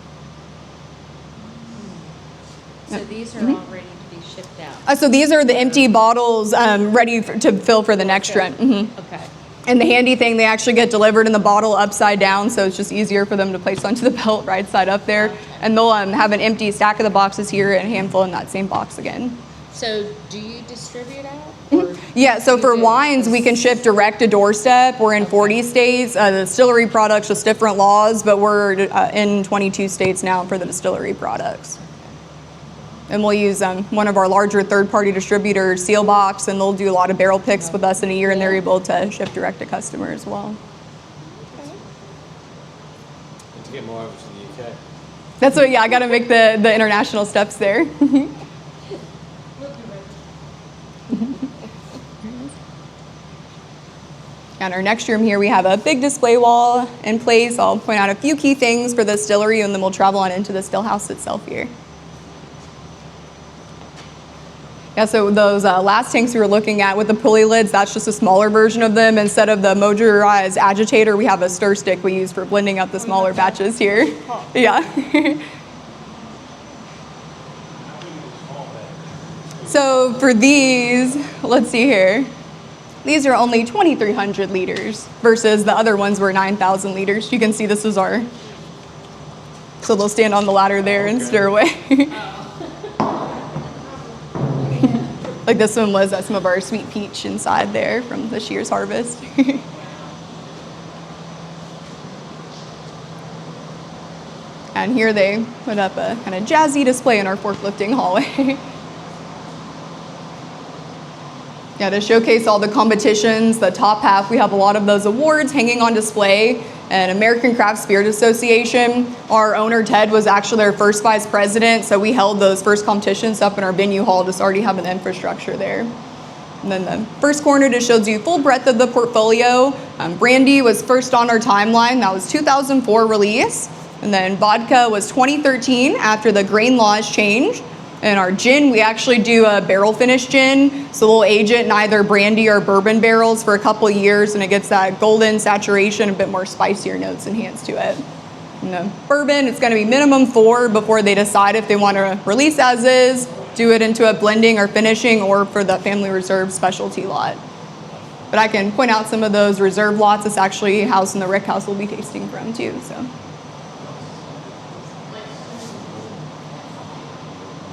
Speaker 1: So these are all ready to be shipped out.
Speaker 2: So these are the empty bottles ready to fill for the next run.
Speaker 1: Okay.
Speaker 2: And the handy thing, they actually get delivered in the bottle upside down, so it's just easier for them to place onto the belt right side up there. And they'll have an empty stack of the boxes here and a handful in that same box again.
Speaker 1: So do you distribute out? Or
Speaker 2: Yeah, so
Speaker 1: you
Speaker 2: for
Speaker 1: do?
Speaker 2: wines, we can ship direct to doorstep. We're in 40 states. The distillery products, just different laws, but we're in 22 states now for the distillery products. And we'll use one of our larger third-party distributors, Sealbox, and they'll do a lot of barrel picks with us in a year, and they're able to ship direct to customer as well.
Speaker 3: And to get more over to the UK.
Speaker 2: That's what, yeah, I got to make the international steps there. And our next room here, we have a big display wall in place. I'll point out a few key things for the distillery, and then we'll travel on into the still house itself here. Yeah, so those last tanks we were looking at with the pulley lids, that's just a smaller version of them. Instead of the motorized agitator, we have a stir stick we use for blending up the smaller batches here. Yeah. So for these, let's see here. These are only 2,300 liters versus the other ones were 9,000 liters. You can see this is our, so they'll stand on the ladder there and stir away. Like this one was some of our sweet peach inside there from this year's harvest. And here they put up a kind of jazzy display in our forklifting hallway. Yeah, to showcase all the competitions, the top half, we have a lot of those awards hanging on display. And American Craft Spirit Association, our owner Ted was actually their first vice president, so we held those first competitions up in our venue hall, just already having the infrastructure there. And then the first corner just shows you full breadth of the portfolio. Brandy was first on our timeline, that was 2004 release. And then vodka was 2013 after the grain laws changed. And our gin, we actually do a barrel finish gin. So we'll age it in either brandy or bourbon barrels for a couple of years, and it gets that golden saturation, a bit more spicier notes enhanced to it. And the bourbon, it's gonna be minimum 4 before they decide if they want to release as is, do it into a blending or finishing, or for the family reserve specialty lot. But I can point out some of those reserve lots. It's actually house in the Rickhouse we'll be tasting from too, so.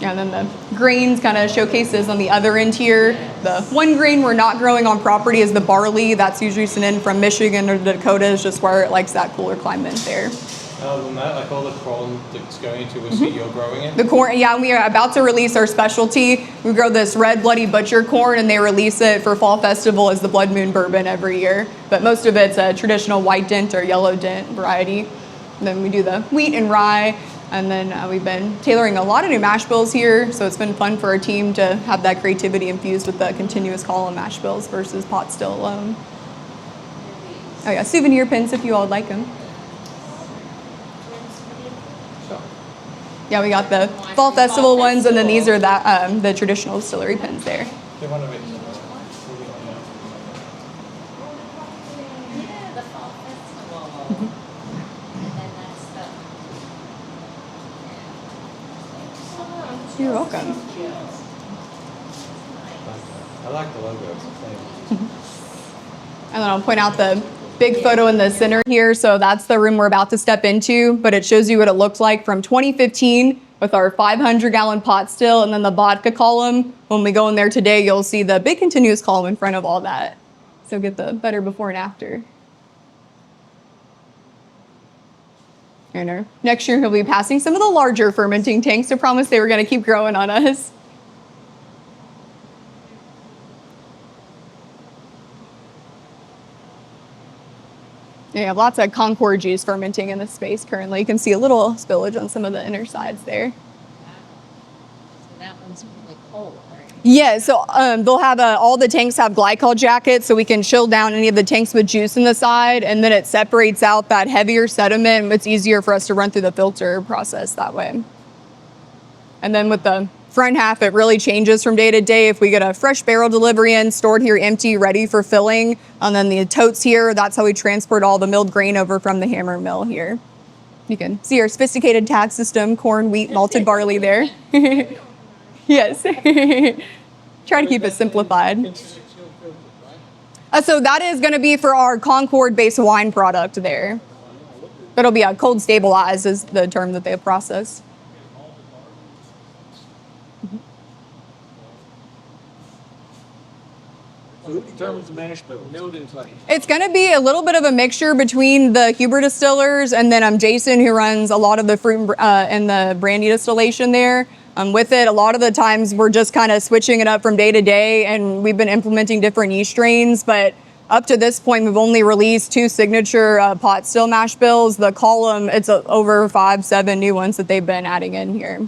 Speaker 2: And then the grains kind of showcases on the other end here. The one grain we're not growing on property is the barley. That's usually sent in from Michigan or the Dakotas, just where it likes that cooler climate there.
Speaker 3: Other than that, like all the corn that's going into whiskey, you're growing it?
Speaker 2: The corn, yeah, we are about to release our specialty. We grow this red bloody butcher corn, and they release it for Fall Festival as the Blood Moon Bourbon every year. But most of it's a traditional white dent or yellow dent variety. And then we do the wheat and rye. And then we've been tailoring a lot of new mash bills here, so it's been fun for our team to have that creativity infused with the continuous column mash bills versus pot still alone. Oh yeah, souvenir pins if you all would like them. Yeah, we got the Fall Festival ones, and then these are that the traditional distillery pins there.
Speaker 3: They want to make
Speaker 1: Yeah, the fall festival. And then that's the.
Speaker 2: You're welcome.
Speaker 3: I like the logo.
Speaker 2: And then I'll point out the big photo in the center here. So that's the room we're about to step into, but it shows you what it looked like from 2015 with our 500-gallon pot still, and then the vodka column. When we go in there today, you'll see the big continuous column in front of all that. So get the better before and after. And our next year, he'll be passing some of the larger fermenting tanks to promise they were going to keep growing on us. You have lots of Concord juice fermenting in this space currently. You can see a little spillage on some of the inner sides there.
Speaker 1: So that one's really cold, right?
Speaker 2: Yeah, so they'll have all the tanks have glycol jackets, so we can chill down any of the tanks with juice in the side, and then it separates out that heavier sediment. It's easier for us to run through the filter process that way. And then with the front half, it really changes from day to day. If we get a fresh barrel delivery in, stored here empty, ready for filling, and then the totes here, that's how we transport all the milled grain over from the hammer mill here. You can see our sophisticated tag system, corn, wheat, malted barley there. Yes. Try to keep it simplified. So that is going to be for our Concord-based wine product there. It'll be a cold stabilized is the term that they process.
Speaker 6: So who determines the mash bill?
Speaker 2: It's going to be a little bit of a mixture between the Huber distillers and then Jason, who runs a lot of the fruit and the brandy distillation there. With it, a lot of the times we're just kind of switching it up from day to day, and we've been implementing different yeast strains. But up to this point, we've only released 2 signature pot still mash bills. The column, it's over 5, 7 new ones that they've been adding in here.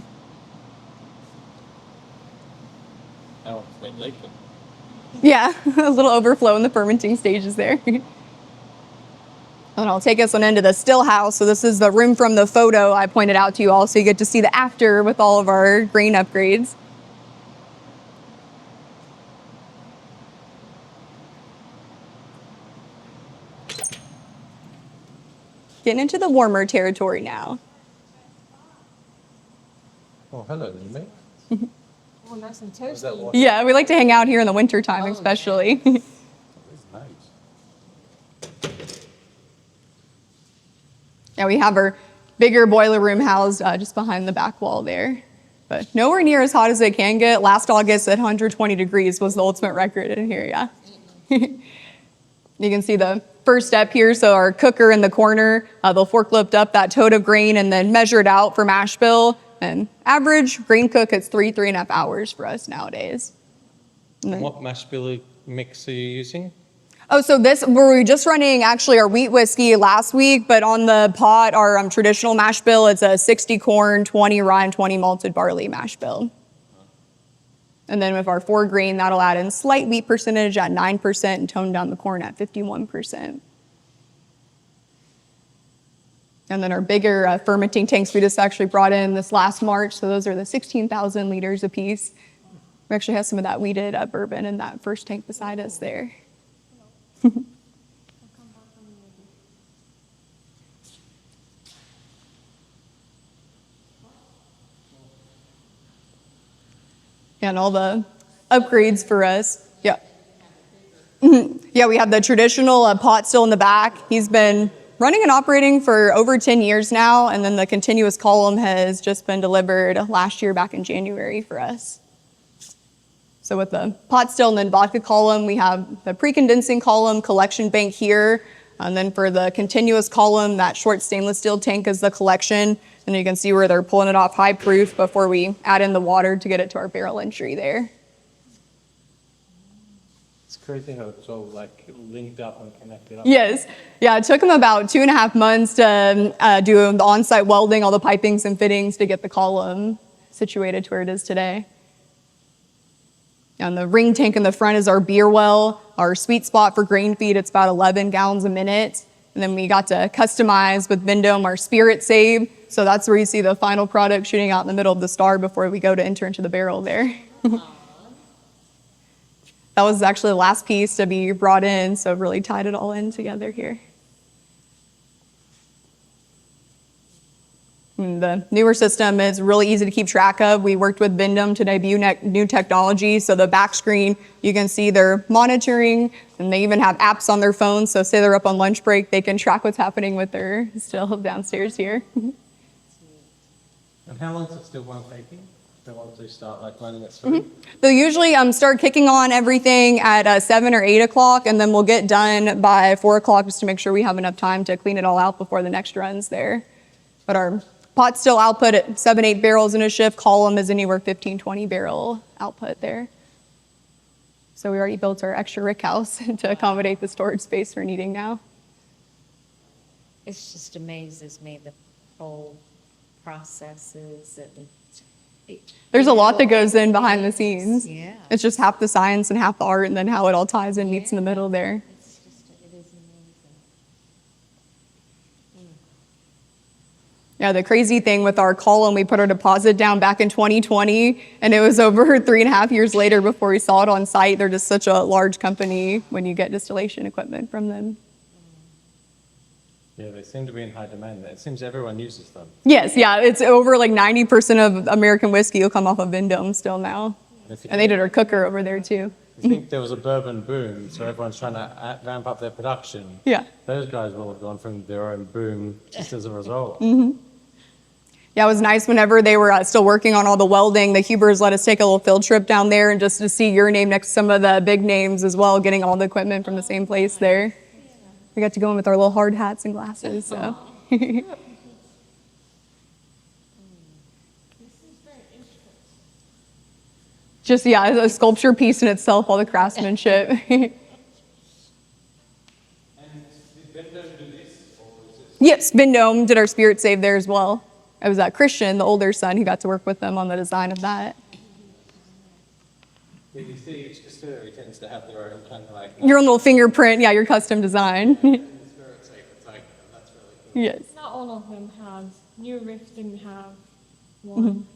Speaker 2: Yeah, a little overflow in the fermenting stages there. And I'll take us on into the still house. So this is the room from the photo I pointed out to you all, so you get to see the after with all of our grain upgrades. Getting into the warmer territory now.
Speaker 3: Oh, hello, mate.
Speaker 4: Oh, nice and toasty.
Speaker 2: Yeah, we like to hang out here in the winter time, especially.
Speaker 6: It's nice.
Speaker 2: Yeah, we have our bigger boiler room housed just behind the back wall there. But nowhere near as hot as it can get. Last August at 120 degrees was the ultimate record in here, yeah. You can see the first step here. So our cooker in the corner, they'll forklift up that tote of grain and then measure it out for mash bill. And average grain cook, it's 3.5 hours for us nowadays.
Speaker 3: And what mash bill mix are you using?
Speaker 2: Oh, so we're just running actually our wheat whiskey last week, but on the pot, our traditional mash bill, it's a 60 corn, 20 rye, and 20 malted barley mash bill. And then with our 4 grain, that'll add in slight wheat percentage at 9% and tone down the corn at 51%. And then our bigger fermenting tanks we just actually brought in this last March, so those are the 16,000 liters apiece. We actually have some of that wheated bourbon in that first tank beside us there. And all the upgrades for us. Yeah. Yeah, we have the traditional pot still in the back. He's been running and operating for over 10 years now, and then the continuous column has just been delivered last year back in January for us. So with the pot still and then vodka column, we have the pre-condensing column collection bank here. And then for the continuous column, that short stainless steel tank is the collection. And you can see where they're pulling it off high proof before we add in the water to get it to our barrel entry there.
Speaker 3: It's crazy how it's all like linked up and connected up.
Speaker 2: Yes. Yeah, it took them about 2.5 months to do the on-site welding, all the pipings and fittings to get the column situated to where it is today. And the ring tank in the front is our beer well. Our sweet spot for grain feed, it's about 11 gallons a minute. And then we got to customize with Vendome our spirit save. So that's where you see the final product shooting out in the middle of the star before we go to enter into the barrel there. That was actually the last piece to be brought in, so it really tied it all in together here. And the newer system is really easy to keep track of. We worked with Vendome to debut new technology. So the back screen, you can see they're monitoring, and they even have apps on their phones. So say they're up on lunch break, they can track what's happening with their still downstairs here.
Speaker 3: And how long is it still one taking? Once they start like running it through?
Speaker 2: They'll usually start kicking on everything at 7 or 8 o'clock, and then we'll get done by 4 o'clock just to make sure we have enough time to clean it all out before the next run's there. But our pot still output at 7, 8 barrels in a shift. Column is anywhere 15, 20 barrel output there. So we already built our extra rickhouse to accommodate the storage space we're needing now.
Speaker 1: It just amazes me, the whole processes and
Speaker 2: There's a lot that goes in behind the scenes.
Speaker 1: Yeah.
Speaker 2: It's just half the science and half the art, and then how it all ties in, meets in the middle there.
Speaker 1: It's just, it is amazing.
Speaker 2: Yeah, the crazy thing with our column, we put our deposit down back in 2020, and it was over 3.5 years later before we saw it on site. They're just such a large company when you get distillation equipment from them.
Speaker 3: Yeah, they seem to be in high demand. It seems everyone uses them.
Speaker 2: Yes, yeah, it's over like 90% of American whiskey will come off of Vendome still now. And they did our cooker over there too.
Speaker 3: You think there was a bourbon boom, so everyone's trying to ramp up their production.
Speaker 2: Yeah.
Speaker 3: Those guys will have gone from their own boom just as a result.
Speaker 2: Yeah, it was nice whenever they were still working on all the welding. The Hubers let us take a little field trip down there and just to see your name next to some of the big names as well, getting all the equipment from the same place there. We got to go in with our little hard hats and glasses, so. Just, yeah, a sculpture piece in itself, all the craftsmanship. Yes, Bindome did our spirit save there as well. It was Christian, the older son, who got to work with them on the design of that.
Speaker 3: Yeah, you see, each distillery tends to have their own kind of like.
Speaker 2: Your own little fingerprint, yeah, your custom design.
Speaker 3: The spirit safe, it's like, that's really cool.
Speaker 2: Yes.
Speaker 4: Not all of them had. New Rift didn't have one.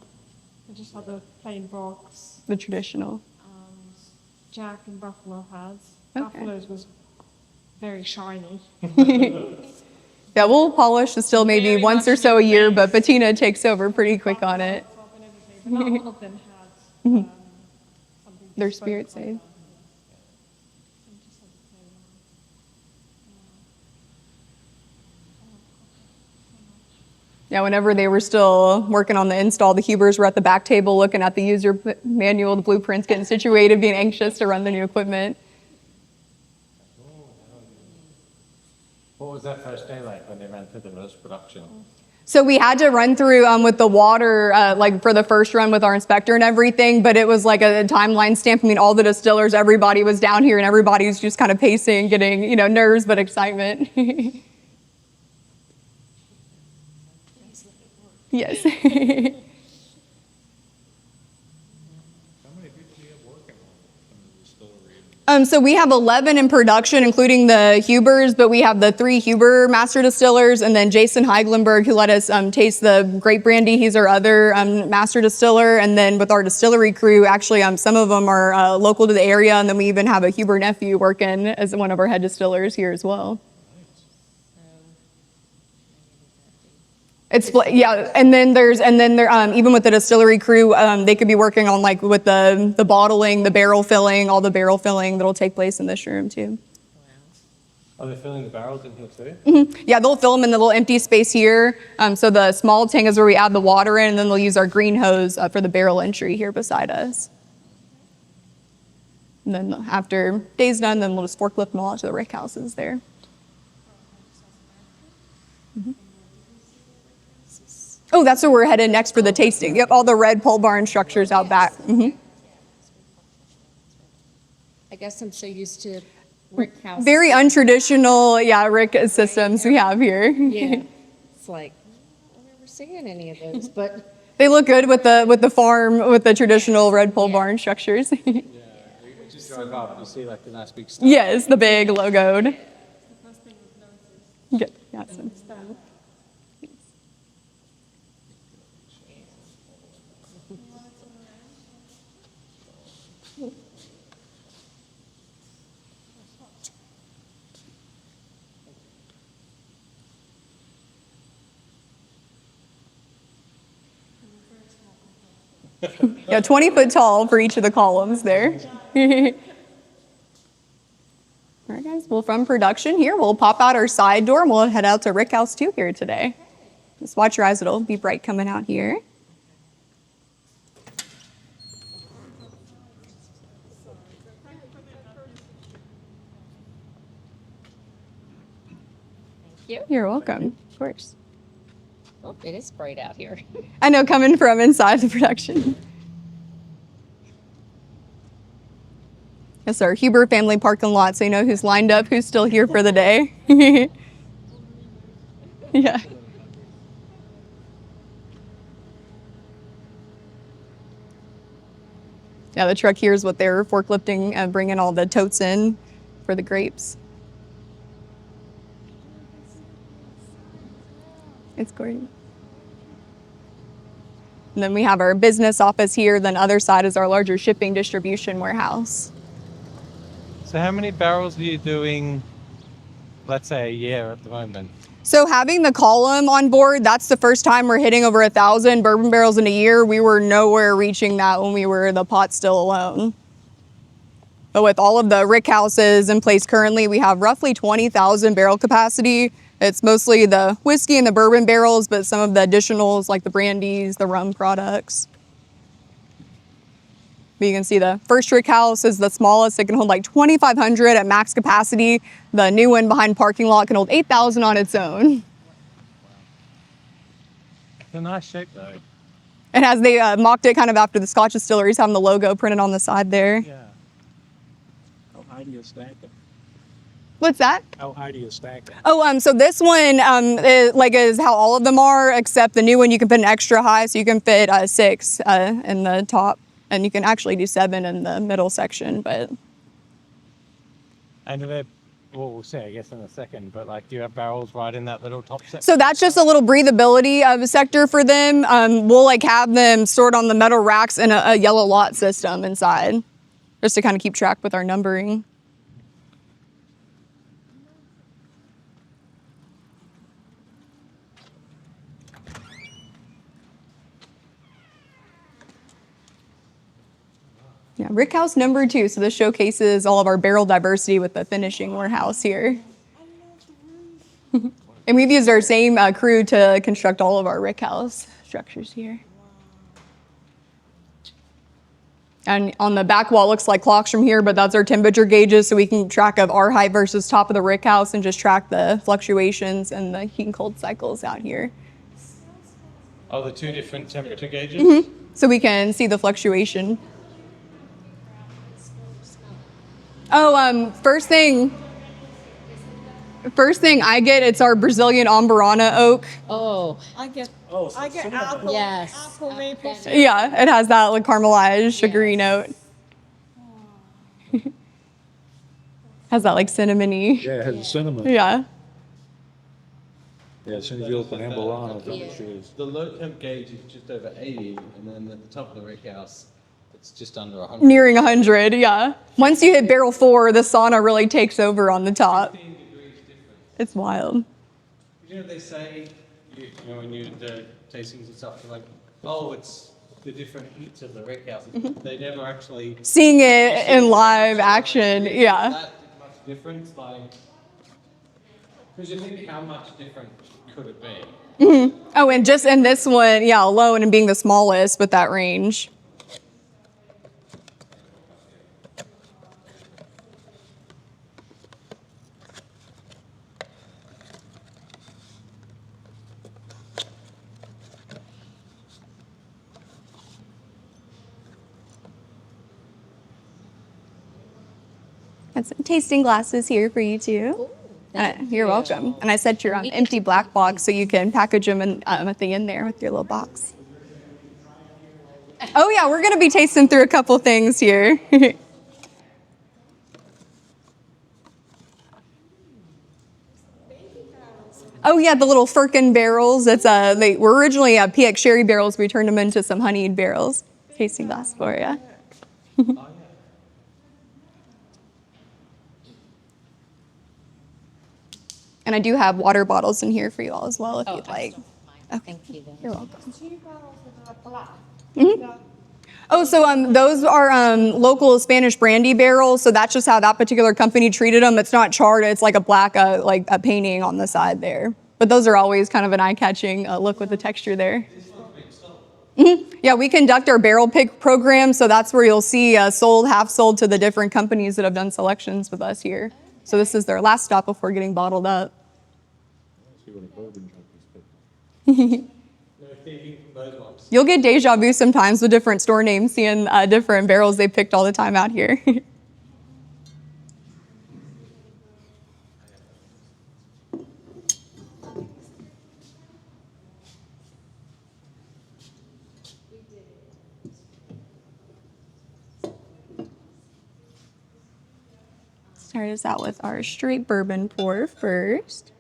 Speaker 4: They just had the plain box.
Speaker 2: The traditional.
Speaker 4: And Jack and Buffalo had.
Speaker 2: Okay.
Speaker 4: Buffalo's was very shiny.
Speaker 2: Yeah, we'll polish the still maybe
Speaker 4: Very
Speaker 2: once
Speaker 4: much
Speaker 2: or so a year,
Speaker 4: new
Speaker 2: but Bettina takes over pretty quick on it.
Speaker 4: But not all of them had something
Speaker 2: Their
Speaker 4: bespoke
Speaker 2: spirit
Speaker 4: like
Speaker 2: save.
Speaker 4: that. They just had the plain one.
Speaker 2: Yeah, whenever they were still working on the install, the Hubers were at the back table looking at the user manual, the blueprints, getting situated, being anxious to run the new equipment.
Speaker 3: What was that first day like when they ran through the first production?
Speaker 2: So we had to run through with the water, like for the first run with our inspector and everything, but it was like a timeline stamp. I mean, all the distillers, everybody was down here and everybody was just kind of pacing, getting, nerves, but excitement. Yes.
Speaker 6: How many people do you have working on the distillery?
Speaker 2: So we have 11 in production, including the Hubers, but we have the 3 Huber master distillers, and then Jason Heiglenberg, who let us taste the grape brandy. He's our other master distiller. And then with our distillery crew, actually, some of them are local to the area, and then we even have a Huber nephew working as one of our head distillers here as well. It's yeah, and then there even with the distillery crew, they could be working on like with the bottling, the barrel filling, all the barrel filling that'll take place in this room too.
Speaker 3: Are they filling the barrels in here too?
Speaker 2: Yeah, they'll fill them in the little empty space here. So the small tank is where we add the water in, and then they'll use our green hose for the barrel entry here beside us. And then after day's done, then we'll just forklift them all out to the Rickhouses there. Oh, that's where we're headed next for the tasting. Yep, all the red pole barn structures out back.
Speaker 1: I guess I'm so used to Rickhouse.
Speaker 2: Very untraditional, Rick systems we have here.
Speaker 1: Yeah. It's like, I've never seen any of those, but
Speaker 2: They look good with the farm, with the traditional red pole barn structures.
Speaker 3: Yeah, we just drove up, you see like the nice big stuff.
Speaker 2: Yes, the big logoed. Yeah, awesome. Yeah, 20 foot tall for each of the columns there. All right, guys, well, from production here, we'll pop out our side door and we'll head out to Rickhouse 2 here today. Just watch your eyes, it'll be bright coming out here. You're welcome, of course.
Speaker 1: oh, it is bright out here.
Speaker 2: I know, coming from inside the production. Yes, our Huber family parking lot, so you know who's lined up, who's still here for the day. Yeah. Yeah, the truck here is what they're forklifting and bringing all the totes in for the grapes. It's gorgeous. And then we have our business office here. Then other side is our larger shipping distribution warehouse.
Speaker 3: So how many barrels are you doing, let's say, a year at the moment?
Speaker 2: So having the column on board, that's the first time we're hitting over 1,000 bourbon barrels in a year. We were nowhere reaching that when we were the pot still alone. But with all of the Rickhouses in place currently, we have roughly 20,000 barrel capacity. It's mostly the whiskey and the bourbon barrels, but some of the additionals like the brandies, the rum products. But you can see the first Rickhouse is the smallest. It can hold like 2,500 at max capacity. The new one behind parking lot can hold 8,000 on its own.
Speaker 3: It's a nice shape though.
Speaker 2: It has, they mocked it kind of after the Scotch distilleries, having the logo printed on the side there.
Speaker 6: Yeah. How high do you stack it?
Speaker 2: What's that?
Speaker 6: How high do you stack it?
Speaker 2: Oh, so this one is how all of them are, except the new one you can put an extra high, so you can fit 6 in the top, and you can actually do 7 in the middle section. But
Speaker 3: And they, well, we'll see, I guess, in a second. But like, do you have barrels right in that little top section?
Speaker 2: so that's just a little breathability sector for them. We'll like have them stored on the metal racks in a yellow lot system inside, just to kind of keep track with our numbering. Yeah, Rickhouse number 2. So this showcases all of our barrel diversity with the finishing warehouse here. And we've used our same crew to construct all of our Rickhouse structures here. And on the back wall, it looks like clocks from here, but that's our temperature gauges, so we can keep track of our height versus top of the Rickhouse and just track the fluctuations and the heat and cold cycles out here.
Speaker 3: Oh, the 2 different temperature gauges?
Speaker 2: So we can see the fluctuation. Oh, first thing I get, it's our Brazilian Mizanara Oak.
Speaker 1: Oh,
Speaker 4: I get
Speaker 6: Oh, so
Speaker 4: apple,
Speaker 1: yes.
Speaker 4: apple maple.
Speaker 2: Yeah, it has that like caramelized, sugary note. Has that like cinnamony.
Speaker 6: Yeah, it has a cinnamon.
Speaker 2: Yeah.
Speaker 6: Yeah, as soon as you open Amberana, it is.
Speaker 3: The low temp gauge is just over 80, and then at the top of the Rickhouse, it's just under 100.
Speaker 2: Nearing 100, yeah. Once you hit barrel 4, the sauna really takes over on the top.
Speaker 3: 15 degrees difference.
Speaker 2: It's wild.
Speaker 3: You know what they say, you know, when you do the tastings and stuff, they're like, oh, it's the different heats of the Rickhouse. They never actually...
Speaker 2: Seeing it in live action, yeah.
Speaker 3: That much difference, like... Because you think, how much different could it be?
Speaker 2: Oh, and just in this one, yeah, alone and being the smallest with that range. Got some tasting glasses here for you too. You're welcome. And I set your empty black box so you can package them in, at the end there with your little box. Oh yeah, we're gonna be tasting through a couple things here. Oh yeah, the little firkin barrels. That's they were originally PX sherry barrels. We turned them into some honeyed barrels. Tasting glass for you. And I do have water bottles in here for you all as well if you'd like.
Speaker 1: Thank you. Then.
Speaker 2: You're welcome.
Speaker 4: 2 bottles that are black.
Speaker 2: Oh, so those are local Spanish brandy barrels. So that's just how that particular company treated them. It's not charred. It's like a black, like a painting on the side there. But those are always kind of an eye-catching look with the texture there. Yeah, we conduct our barrel pick program. So that's where you'll see sold, half sold to the different companies that have done selections with us here. So this is their last stop before getting bottled up.
Speaker 6: See what a bourbon junkies pick.
Speaker 3: No thieving from those ones.
Speaker 2: You'll get deja vu sometimes with different store names, seeing different barrels they picked all the time out here. Start us out with our straight bourbon pour first.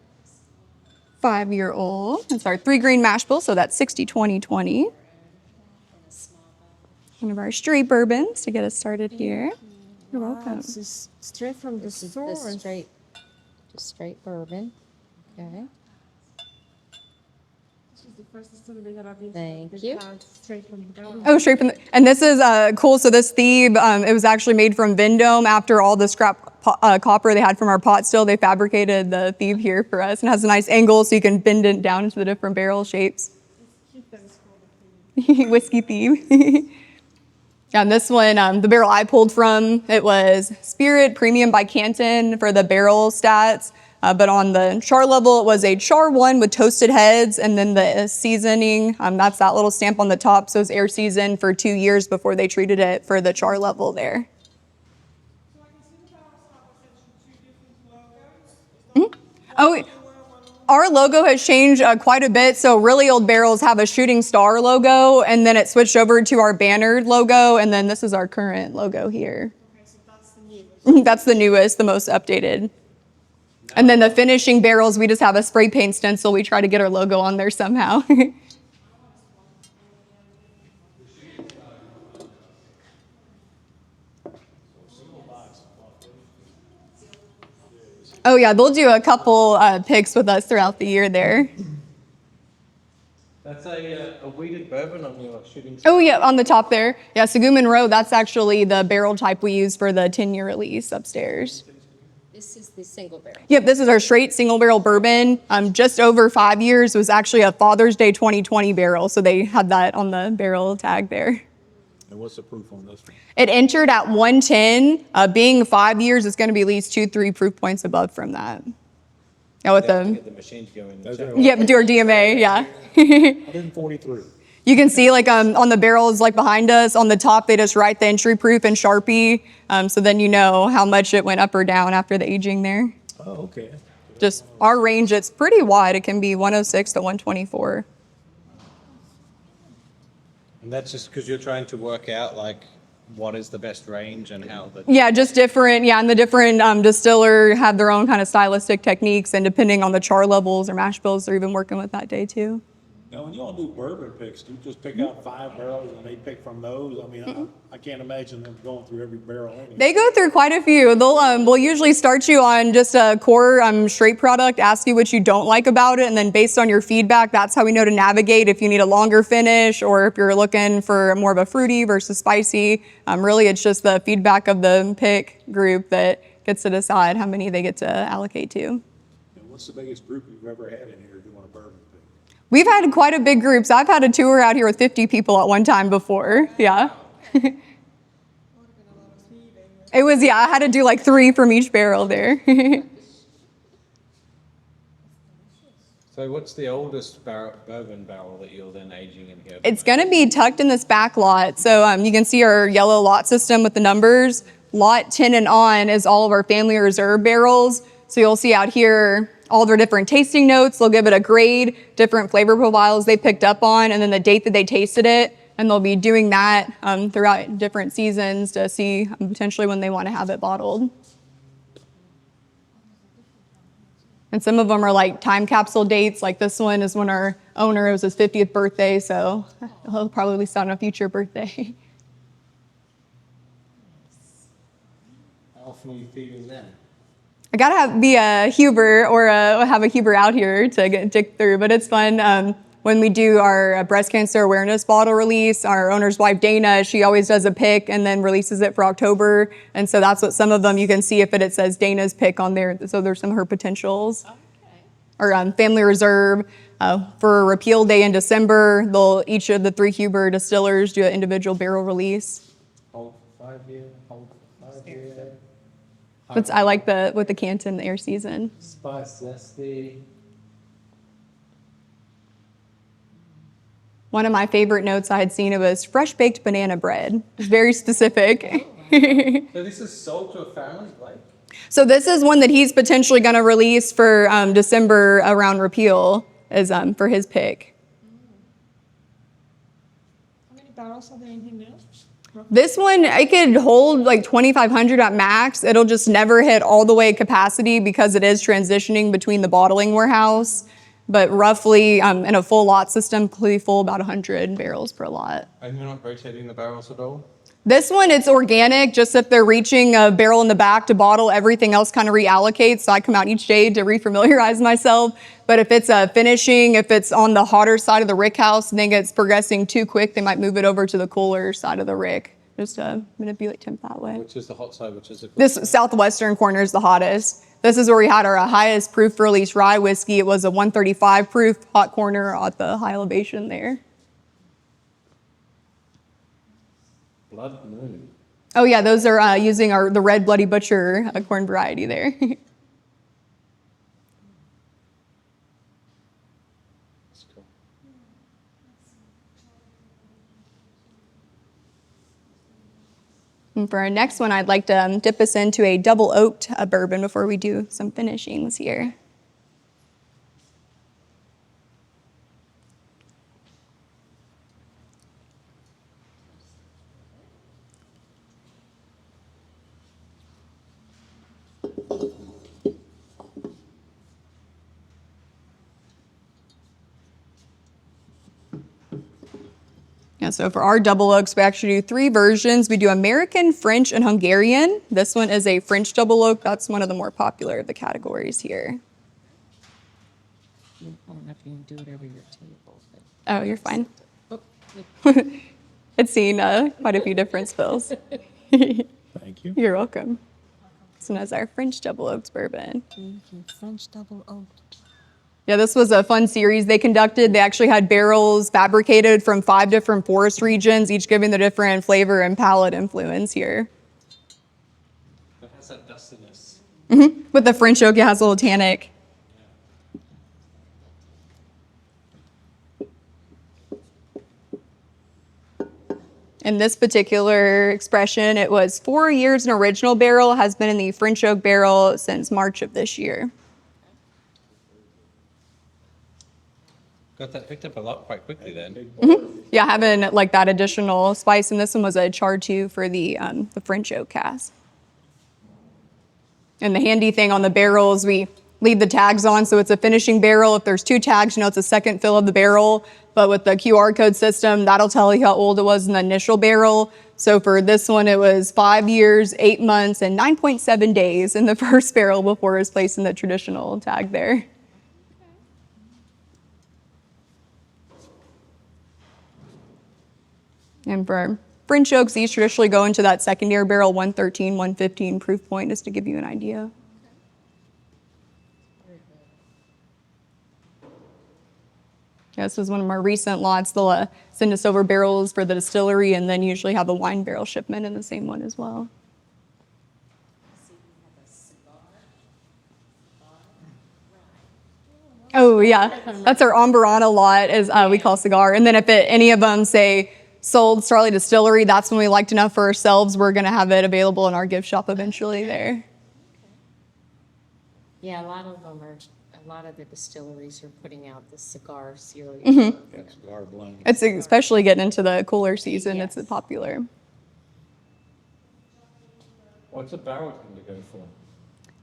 Speaker 2: 5-year-old. That's our 3-grain mash bill, so that's 60-20-20. One of our straight bourbons to get us started here. You're welcome.
Speaker 4: This is straight from the
Speaker 1: This is
Speaker 4: store.
Speaker 1: the straight bourbon. Okay.
Speaker 4: This is the first distillery that I've been
Speaker 1: Thank
Speaker 4: to.
Speaker 1: you.
Speaker 4: Straight from the garden.
Speaker 2: Oh, straight from the, and this is cool. So this Thieve, it was actually made from Vendome. After all the scrap copper they had from our pot still, they fabricated the Thieve here for us, and has a nice angle so you can bend it down into the different barrel shapes.
Speaker 4: It's cute that it's called a Thieving.
Speaker 2: Whiskey Thieve. Yeah, and this one, the barrel I pulled from, it was Spirit Premium by Canton for the barrel stats. But on the char level, it was a char 1 with toasted heads, and then the seasoning, that's that little stamp on the top. So it's air seasoned for 2 years before they treated it for the char level there.
Speaker 4: So I can see the barrels have essentially two different logos.
Speaker 2: Oh, our logo has changed quite a bit. So really old barrels have a shooting star logo, and then it switched over to our bannered logo, and then this is our current logo here.
Speaker 4: Okay, so that's the newest.
Speaker 2: That's the newest, the most updated. And then the finishing barrels, we just have a spray paint stencil. We try to get our logo on there somehow. Oh yeah, they'll do a couple picks with us throughout the year there.
Speaker 3: That's a weeded bourbon on your shooting.
Speaker 2: Oh yeah, on the top there. Yeah, Sagoo Row, that's actually the barrel type we use for the 10-year release upstairs.
Speaker 1: This is the single barrel.
Speaker 2: Yep, this is our straight single barrel bourbon. Just over 5 years. It was actually a Father's Day 2020 barrel, so they had that on the barrel tag there.
Speaker 6: And what's the proof on this one?
Speaker 2: It entered at 110. Being 5 years, it's going to be at least 2-3 proof points above from that. Yeah, with
Speaker 7: Get
Speaker 2: the
Speaker 7: the machine to go in.
Speaker 6: That's
Speaker 7: Check.
Speaker 6: it.
Speaker 2: yep, do our DMA. Yeah.
Speaker 6: 143.
Speaker 2: You can see like on the barrels like behind us on the top, they just write the entry proof in Sharpie. So then you know how much it went up or down after the aging there.
Speaker 6: Oh, okay.
Speaker 2: Just our range, it's pretty wide. It can be 106 to 124.
Speaker 7: And that's just because you're trying to work out like what is the best range and how the.
Speaker 2: Yeah, just different. Yeah, and the different distiller have their own kind of stylistic techniques, and depending on the char levels or mash bills they're even working with that day too.
Speaker 6: Now, when y'all do bourbon picks, do you just pick out 5 barrels and they pick from those? I mean, I can't imagine them going through every barrel anyway.
Speaker 2: They go through quite a few. We'll usually start you on just a core straight product, ask you what you don't like about it, and then based on your feedback, that's how we know to navigate if you need a longer finish or if you're looking for more of a fruity versus spicy. Really, it's just the feedback of the pick group that gets to decide how many they get to allocate to.
Speaker 6: And what's the biggest group you've ever had in here doing a bourbon pick?
Speaker 2: We've had quite a big group. So I've had a tour out here with 50 people at one time before. Yeah. It was, yeah, I had to do like 3 from each barrel there.
Speaker 7: So what's the oldest bourbon barrel that you're then aging in here?
Speaker 2: It's going to be tucked in this back lot. So you can see our yellow lot system with the numbers. Lot 10 and on is all of our family reserve barrels. So you'll see out here all their different tasting notes. They'll give it a grade, different flavor profiles they picked up on, and then the date that they tasted it. And they'll be doing that throughout different seasons to see potentially when they want to have it bottled. And some of them are like time capsule dates. Like this one is when our owner, it was his 50th birthday, so he'll probably sell on a future birthday.
Speaker 7: How often are you feeding them?
Speaker 2: I gotta be a Huber or have a Huber out here to dig through, but it's fun. When we do our breast cancer awareness bottle release, our owner's wife, Dana, she always does a pick and then releases it for October. And so that's what some of them, you can see if it says Dana's pick on there. So there's some of her potentials.
Speaker 1: Okay.
Speaker 2: Or Family Reserve. For Repeal Day in December, each of the 3 Huber distillers do an individual barrel release.
Speaker 7: Hold 5 year, hold 5 year.
Speaker 2: I like with the Canton air season.
Speaker 7: Spice zesty.
Speaker 2: One of my favorite notes I had seen, it was fresh baked banana bread. It's very specific.
Speaker 7: So this is sold to a family, like?
Speaker 2: So this is one that he's potentially going to release for December around Repeal is for his pick.
Speaker 4: How many barrels are there in here now?
Speaker 2: This one, it could hold like 2,500 at max. It'll just never hit all the way capacity because it is transitioning between the bottling warehouse. But roughly in a full lot system, completely full, about 100 barrels per lot.
Speaker 3: And you're not rotating the barrels at all?
Speaker 2: This one, it's organic, just if they're reaching a barrel in the back to bottle, everything else kind of reallocates. So I come out each day to refamiliarize myself. But if it's finishing, if it's on the hotter side of the Rickhouse and then it's progressing too quick, they might move it over to the cooler side of the Rick. Just to manipulate temp that way.
Speaker 7: Which is the hot side, which is the
Speaker 2: This southwestern corner is the hottest. This is where we had our highest proof release rye whiskey. It was a 135 proof hot corner at the high elevation there.
Speaker 7: Blood Moon.
Speaker 2: Oh yeah, those are using the red Bloody Butcher corn variety there.
Speaker 7: That's cool.
Speaker 2: And for our next one, I'd like to dip us into a double oaked bourbon before we do some finishings here. Yeah, so for our double oaks, we actually do 3 versions. We do American, French, and Hungarian. This one is a French double oak. That's one of the more popular of the categories here.
Speaker 1: I don't know if you can do it over your table. But
Speaker 2: Oh, you're fine.
Speaker 1: oh,
Speaker 2: It's seen quite a few different spills.
Speaker 6: Thank you.
Speaker 2: You're welcome. This one is our French double oaks bourbon.
Speaker 1: thank you. French double oak.
Speaker 2: Yeah, this was a fun series they conducted. They actually had barrels fabricated from 5 different forest regions, each giving the different flavor and palate influence here.
Speaker 7: It has that dustiness.
Speaker 2: With the French oak, it has a little tannic. In this particular expression, it was 4 years in original barrel, has been in the French oak barrel since March of this year.
Speaker 7: Got that picked up a lot quite quickly then.
Speaker 2: Yeah, having like that additional spice, and this one was a char too for the French oak cask. And the handy thing on the barrels, we leave the tags on, so it's a finishing barrel. If there's 2 tags, you know it's a second fill of the barrel. But with the QR code system, that'll tell you how old it was in the initial barrel. So for this one, it was 5 years, 8 months, and 9.7 days in the first barrel before it was placed in the traditional tag there. And for our French oaks, these traditionally go into that secondary barrel, 113, 115 proof point, just to give you an idea. Yeah, this is one of our recent lots. They'll send us over barrels for the distillery and then usually have a wine barrel shipment in the same one as well. Oh yeah, that's our Ambarana lot, as we call cigar. And then if any of them say sold Starlight Distillery, that's when we liked enough for ourselves. We're gonna have it available in our gift shop eventually there.
Speaker 1: Yeah, a lot of the distilleries are putting out the cigar series.
Speaker 6: Yeah, cigar blend.
Speaker 2: It's especially getting into the cooler season.
Speaker 1: Yes.
Speaker 2: It's popular.
Speaker 7: What's a barrel tend to go for?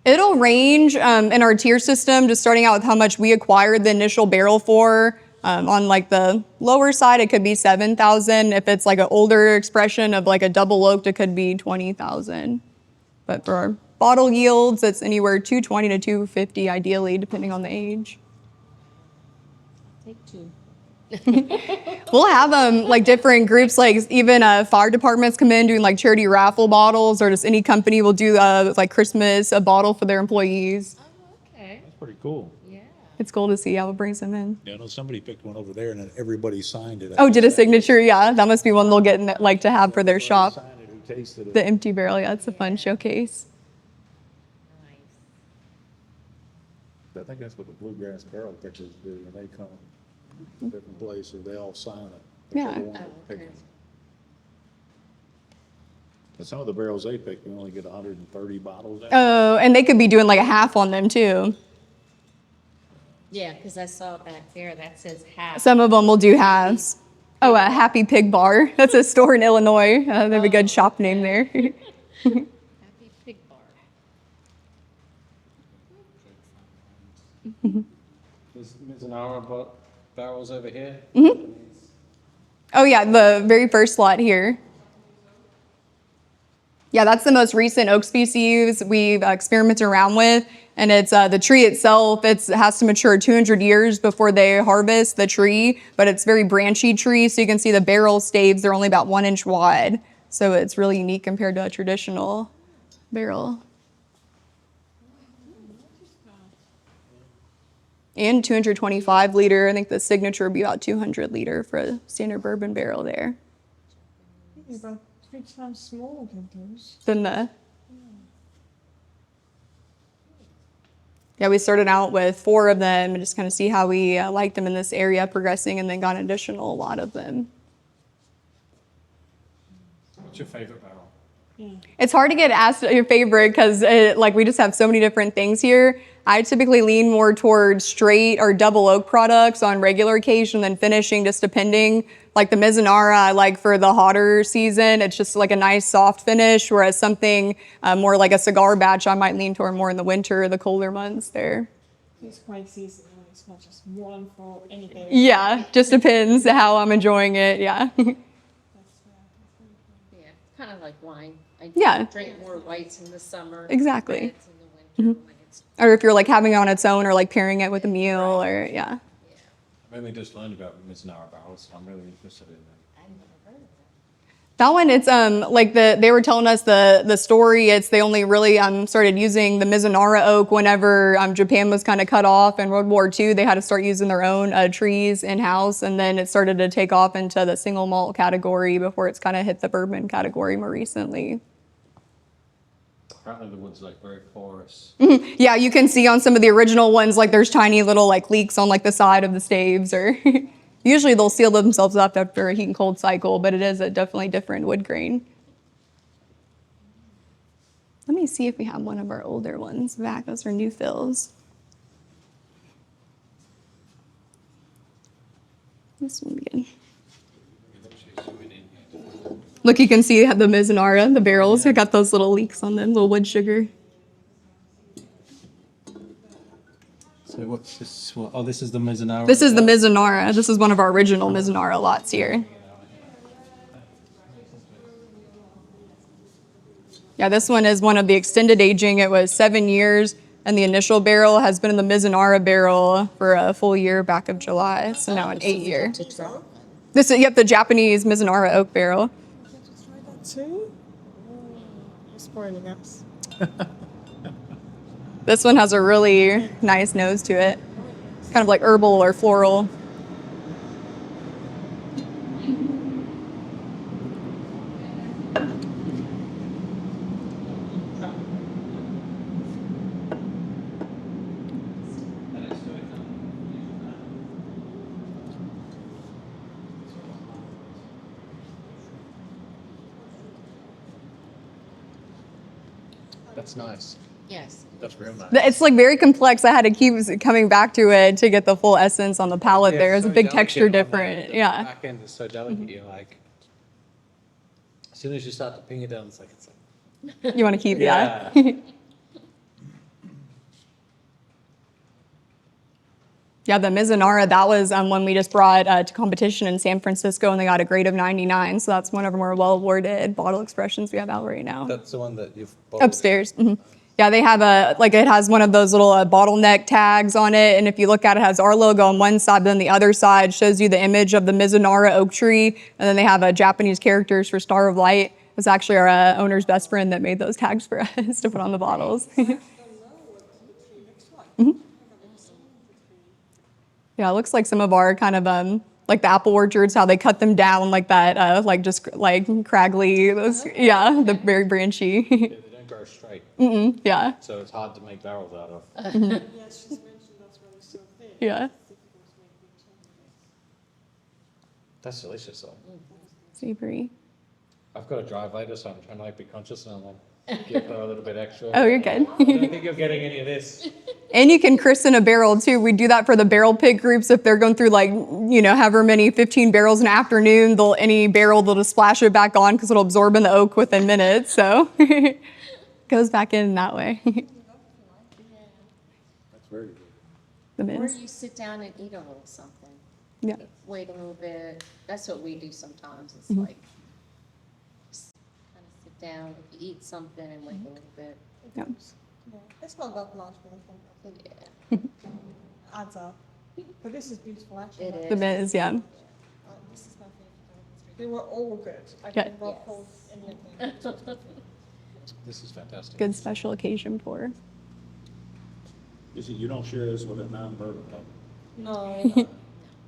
Speaker 2: It'll range in our tier system, just starting out with how much we acquired the initial barrel for. On like the lower side, it could be 7,000. If it's like an older expression of like a double oaked, it could be 20,000. But for our bottle yields, it's anywhere 220 to 250 ideally, depending on the age.
Speaker 1: Take 2.
Speaker 2: We'll have like different groups, like even fire departments come in doing like charity raffle bottles, or just any company will do like Christmas a bottle for their employees.
Speaker 1: Oh, okay.
Speaker 6: That's pretty cool.
Speaker 1: Yeah.
Speaker 2: It's cool to see how it brings them in.
Speaker 6: Yeah, I know somebody picked one over there and then everybody signed it.
Speaker 2: Oh, did a signature? Yeah, that must be one they'll get like to have for their shop.
Speaker 6: Signed it, who tasted it.
Speaker 2: The empty barrel, yeah, it's a fun showcase.
Speaker 1: Nice.
Speaker 6: I think that's what the bluegrass barrel pictures do when they come from different places. They all sign it.
Speaker 2: Yeah.
Speaker 6: Whichever one they pick. But some of the barrels they pick, we only get 130 bottles out.
Speaker 2: Oh, and they could be doing like a half on them too.
Speaker 1: Yeah, because I saw back there that says half.
Speaker 2: Some of them will do halves. Oh, a Happy Pig Bar. That's a store in Illinois. They have a good shop name there.
Speaker 1: Happy Pig Bar.
Speaker 7: There's Mizanara barrels over here.
Speaker 2: Oh yeah, the very first lot here. Yeah, that's the most recent oak species we've experimented around with. And it's the tree itself, it has to mature 200 years before they harvest the tree, but it's very branchy tree. So you can see the barrel staves, they're only about 1 inch wide. So it's really unique compared to a traditional barrel. And 225 liter, I think the signature would be about 200 liter for a standard bourbon barrel there.
Speaker 4: It's about 3 times smaller than those.
Speaker 2: Than the Yeah, we started out with 4 of them and just kind of see how we liked them in this area progressing, and then got an additional lot of them.
Speaker 7: What's your favorite barrel?
Speaker 2: It's hard to get asked your favorite because like we just have so many different things here. I typically lean more towards straight or double oak products on regular occasion than finishing, just depending. Like the Mizanara, I like for the hotter season. It's just like a nice soft finish, whereas something more like a cigar batch, I might lean toward more in the winter, the colder months there.
Speaker 4: It's quite seasonal. It's not just one for any day.
Speaker 2: Yeah, just depends how I'm enjoying it, yeah.
Speaker 1: Yeah, kind of like wine. I
Speaker 2: Yeah.
Speaker 1: drink more whites in the summer.
Speaker 2: Exactly.
Speaker 1: Reds in the winter when it's
Speaker 2: Or if you're like having it on its own or like pairing it with a meal or, yeah.
Speaker 7: I've only just learned about Mizanara barrels, so I'm really interested in them.
Speaker 1: I've never heard of that.
Speaker 2: That one, it's like they were telling us the story. It's they only really started using the Mizanara oak whenever Japan was kind of cut off in World War II. They had to start using their own trees in house, and then it started to take off into the single malt category before it's kind of hit the bourbon category more recently.
Speaker 7: Apparently the wood's like very porous.
Speaker 2: Yeah, you can see on some of the original ones, like there's tiny little like leaks on like the side of the staves, or usually they'll seal themselves up after a heat and cold cycle, but it is a definitely different wood grain. Let me see if we have one of our older ones back. Those are new fills. This one again. Look, you can see the Mizanara, the barrels. I got those little leaks on them, little wood sugar.
Speaker 7: So what's this? Oh, this is the Mizanara.
Speaker 2: This is the Mizanara. This is one of our original Mizanara lots here. Yeah, this one is one of the extended aging. It was 7 years, and the initial barrel has been in the Mizanara barrel for a full year back of July, so now an 8 year.
Speaker 1: To try.
Speaker 2: This is, yep, the Japanese Mizanara oak barrel.
Speaker 4: Try that too? You're spoiling us.
Speaker 2: This one has a really nice nose to it. It's kind of like herbal or floral.
Speaker 7: That's nice.
Speaker 1: Yes.
Speaker 7: That's real nice.
Speaker 2: It's like very complex. I had to keep coming back to it to get the full essence on the palate
Speaker 7: Yeah,
Speaker 2: there. It's a
Speaker 7: so
Speaker 2: big
Speaker 7: delicate
Speaker 2: texture
Speaker 7: on that.
Speaker 2: different.
Speaker 7: The
Speaker 2: Yeah.
Speaker 7: back end is so delicate. You're like, as soon as you start to ping it down, it's like
Speaker 2: You want to keep, yeah. Yeah, the Mizanara, that was one we just brought to competition in San Francisco, and they got a grade of 99. So that's one of our more well-awarded bottle expressions we have out right now.
Speaker 7: that's the one that you've bought.
Speaker 2: Upstairs. Yeah, they have it has one of those little bottleneck tags on it. And if you look at it, it has our logo on one side, but then the other side shows you the image of the Mizanara oak tree. And then they have Japanese characters for Star of Light. It was actually our owner's best friend that made those tags for us to put on the bottles. Yeah, it looks like some of our kind of like the apple orchards, how they cut them down like that, like just like craggly. Those, yeah, the very branchy.
Speaker 7: They don't grow straight,
Speaker 2: Yeah,
Speaker 7: so it's hard to make barrels out of.
Speaker 4: Yes, she's mentioned that's why it's so thin.
Speaker 2: yeah.
Speaker 7: That's delicious though.
Speaker 2: Savory.
Speaker 7: I've got to drive later, so I'm trying to like be conscious, and I'm like, give her a little bit extra.
Speaker 2: Oh, you're good.
Speaker 7: I don't think you're getting any of this.
Speaker 2: And you can christen a barrel too. We do that for the barrel pick groups. If they're going through like, however many 15 barrels in an afternoon, any barrel, they'll just splash it back on because it'll absorb in the oak within minutes. So it goes back in that way.
Speaker 7: That's very good.
Speaker 2: The
Speaker 1: Or
Speaker 2: mints.
Speaker 1: you sit down and eat a little something.
Speaker 2: Yeah.
Speaker 1: Wait a little bit. That's what we do sometimes. It's like just kind of sit down, if you eat something and wait a little bit.
Speaker 2: Yeah.
Speaker 4: Yeah. It's not that much, but I think
Speaker 1: Yeah,
Speaker 4: it adds up. But this is beautiful, actually.
Speaker 1: it
Speaker 2: The
Speaker 1: is.
Speaker 2: Miz, yeah.
Speaker 4: This is my favorite. They were all good. I
Speaker 2: Yeah.
Speaker 4: can not hold any of them.
Speaker 7: This is fantastic.
Speaker 2: Good special occasion pour.
Speaker 6: You don't share this with a non-bourbon company.
Speaker 4: No,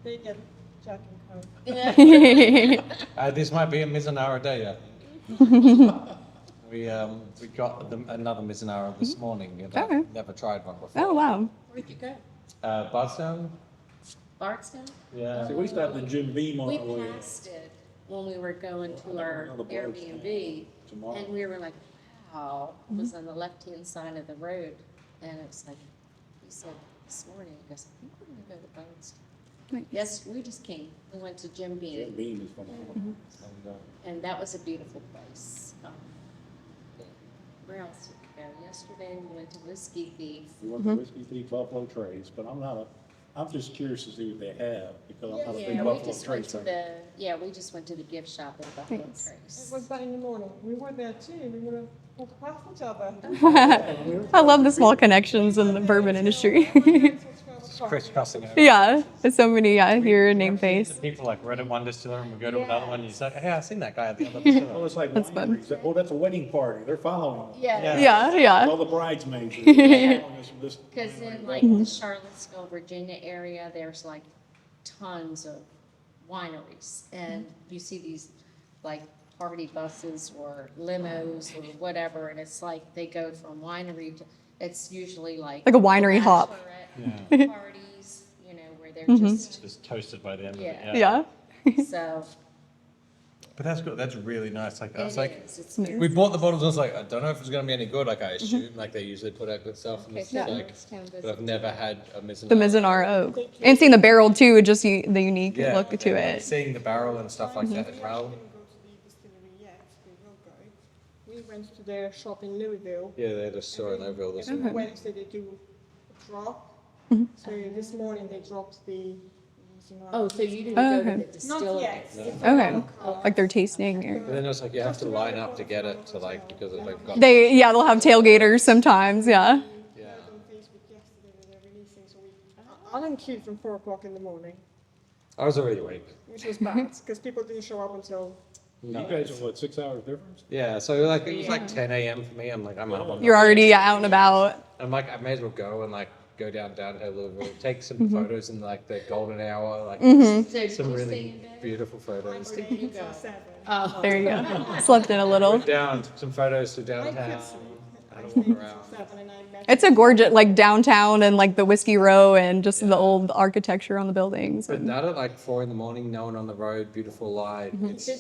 Speaker 4: they get Jack and Coke.
Speaker 7: This might be a Mizanara day, I think. We got another Mizanara this morning, and
Speaker 2: Okay.
Speaker 7: I've never tried one before.
Speaker 2: Oh, wow.
Speaker 1: Where'd you go?
Speaker 7: Bardstown?
Speaker 1: Bardstown?
Speaker 7: Yeah.
Speaker 6: See, we stopped in Jim Beam on
Speaker 1: We
Speaker 6: the way.
Speaker 1: passed it when we were going to our
Speaker 6: Another Bardstown
Speaker 1: Airbnb,
Speaker 6: tomorrow.
Speaker 1: and we were like, wow, it was on the left-hand side of the road, and it was like, he said this morning, he goes, I think we're gonna go to Bardstown.
Speaker 2: Nice.
Speaker 1: Yes, we just came, we went to Jim
Speaker 6: Jim
Speaker 1: Beam,
Speaker 6: Beam is phenomenal.
Speaker 1: and that was a beautiful place. Where else did we go? Yesterday, we went to Whiskey Thief.
Speaker 6: We went to Whiskey Thief Buffalo Trace, but I'm just curious to see what they have, because I'm not a big
Speaker 1: Yeah, we
Speaker 6: Buffalo
Speaker 1: just went
Speaker 6: Trace
Speaker 1: to
Speaker 6: fan.
Speaker 1: we just went to the gift shop at Buffalo
Speaker 2: Nice.
Speaker 4: It
Speaker 1: Trace.
Speaker 4: was that in the morning. We were there too. We would have walked past each other.
Speaker 2: I love the small connections in the bourbon industry.
Speaker 7: Crisscrossing over.
Speaker 2: Yeah, there's so many, here, name face.
Speaker 7: People like we're at one distiller and we go to another one and you say, hey, I've seen that guy at the other distiller.
Speaker 6: Well, it's like
Speaker 2: That's fun.
Speaker 6: wineries. Oh, that's a wedding party. They're following.
Speaker 1: Yeah.
Speaker 2: Yeah.
Speaker 6: All the bridesmaids. are following us from this
Speaker 1: Because
Speaker 6: winery
Speaker 1: in
Speaker 6: to
Speaker 1: like
Speaker 6: that.
Speaker 1: the Charlottesville, Virginia area, there's like tons of wineries. And you see these like party buses or limos or whatever, and it's like they go from winery to, it's usually like.
Speaker 2: Like a winery hop.
Speaker 1: bachelorette
Speaker 7: Yeah.
Speaker 1: Parties, where they're
Speaker 7: Just toasted by the end
Speaker 1: Yeah.
Speaker 7: of it.
Speaker 2: Yeah.
Speaker 1: so.
Speaker 7: But that's good. That's really nice. Like I was
Speaker 1: It
Speaker 7: like,
Speaker 1: is, it's
Speaker 7: we bought the bottles. I was like, I don't know if it's gonna be any good. Like I assume, like they usually put out good stuff. And
Speaker 1: Okay,
Speaker 7: it's
Speaker 1: so
Speaker 7: like,
Speaker 1: next time
Speaker 7: but
Speaker 1: visit.
Speaker 7: I've never had a Mizanara.
Speaker 2: The Mizanara Oak. And seeing the barrel too, just the unique
Speaker 7: Yeah,
Speaker 2: look to
Speaker 7: and, like,
Speaker 2: it.
Speaker 7: seeing the barrel and stuff like that as well.
Speaker 4: We didn't go to the distillery yet. We will go. We went to their shop in Louisville.
Speaker 7: Yeah, they had a store in Oakville this
Speaker 4: Every
Speaker 7: morning.
Speaker 4: Wednesday they do a drop. So this morning they dropped the.
Speaker 1: Oh, so you didn't
Speaker 2: Oh,
Speaker 1: go to
Speaker 2: okay.
Speaker 1: the distillery?
Speaker 2: Okay. Like they're tasting or.
Speaker 7: But then it's like you have to line up to get it to like because they've got.
Speaker 2: They'll have tailgaters sometimes, yeah.
Speaker 7: Yeah.
Speaker 4: On Facebook yesterday when they're releasing, so I didn't queue from 4 o'clock in the morning,
Speaker 7: I was already awake.
Speaker 4: which was bad because people didn't show up until.
Speaker 6: You guys are what, 6 hours difference?
Speaker 7: Yeah, so like it was like 10 a.m. for me. I'm like, I'm up.
Speaker 2: You're already out and about.
Speaker 7: I'm like, I may as well go and like go downtown Louisville, take some photos in like the golden hour, like
Speaker 1: So did
Speaker 7: some
Speaker 1: you stay
Speaker 7: really
Speaker 1: in bed?
Speaker 7: beautiful photos.
Speaker 1: Where did you go?
Speaker 4: 7.
Speaker 1: Oh,
Speaker 2: There you go. Slept in a little.
Speaker 7: Went down, took some photos to downtown. Had a walk around.
Speaker 4: 7 and I met.
Speaker 2: It's a gorgeous, like downtown and like the Whiskey Row and just the old architecture on the buildings.
Speaker 7: But not at like 4 in the morning, no one on the road, beautiful light. It's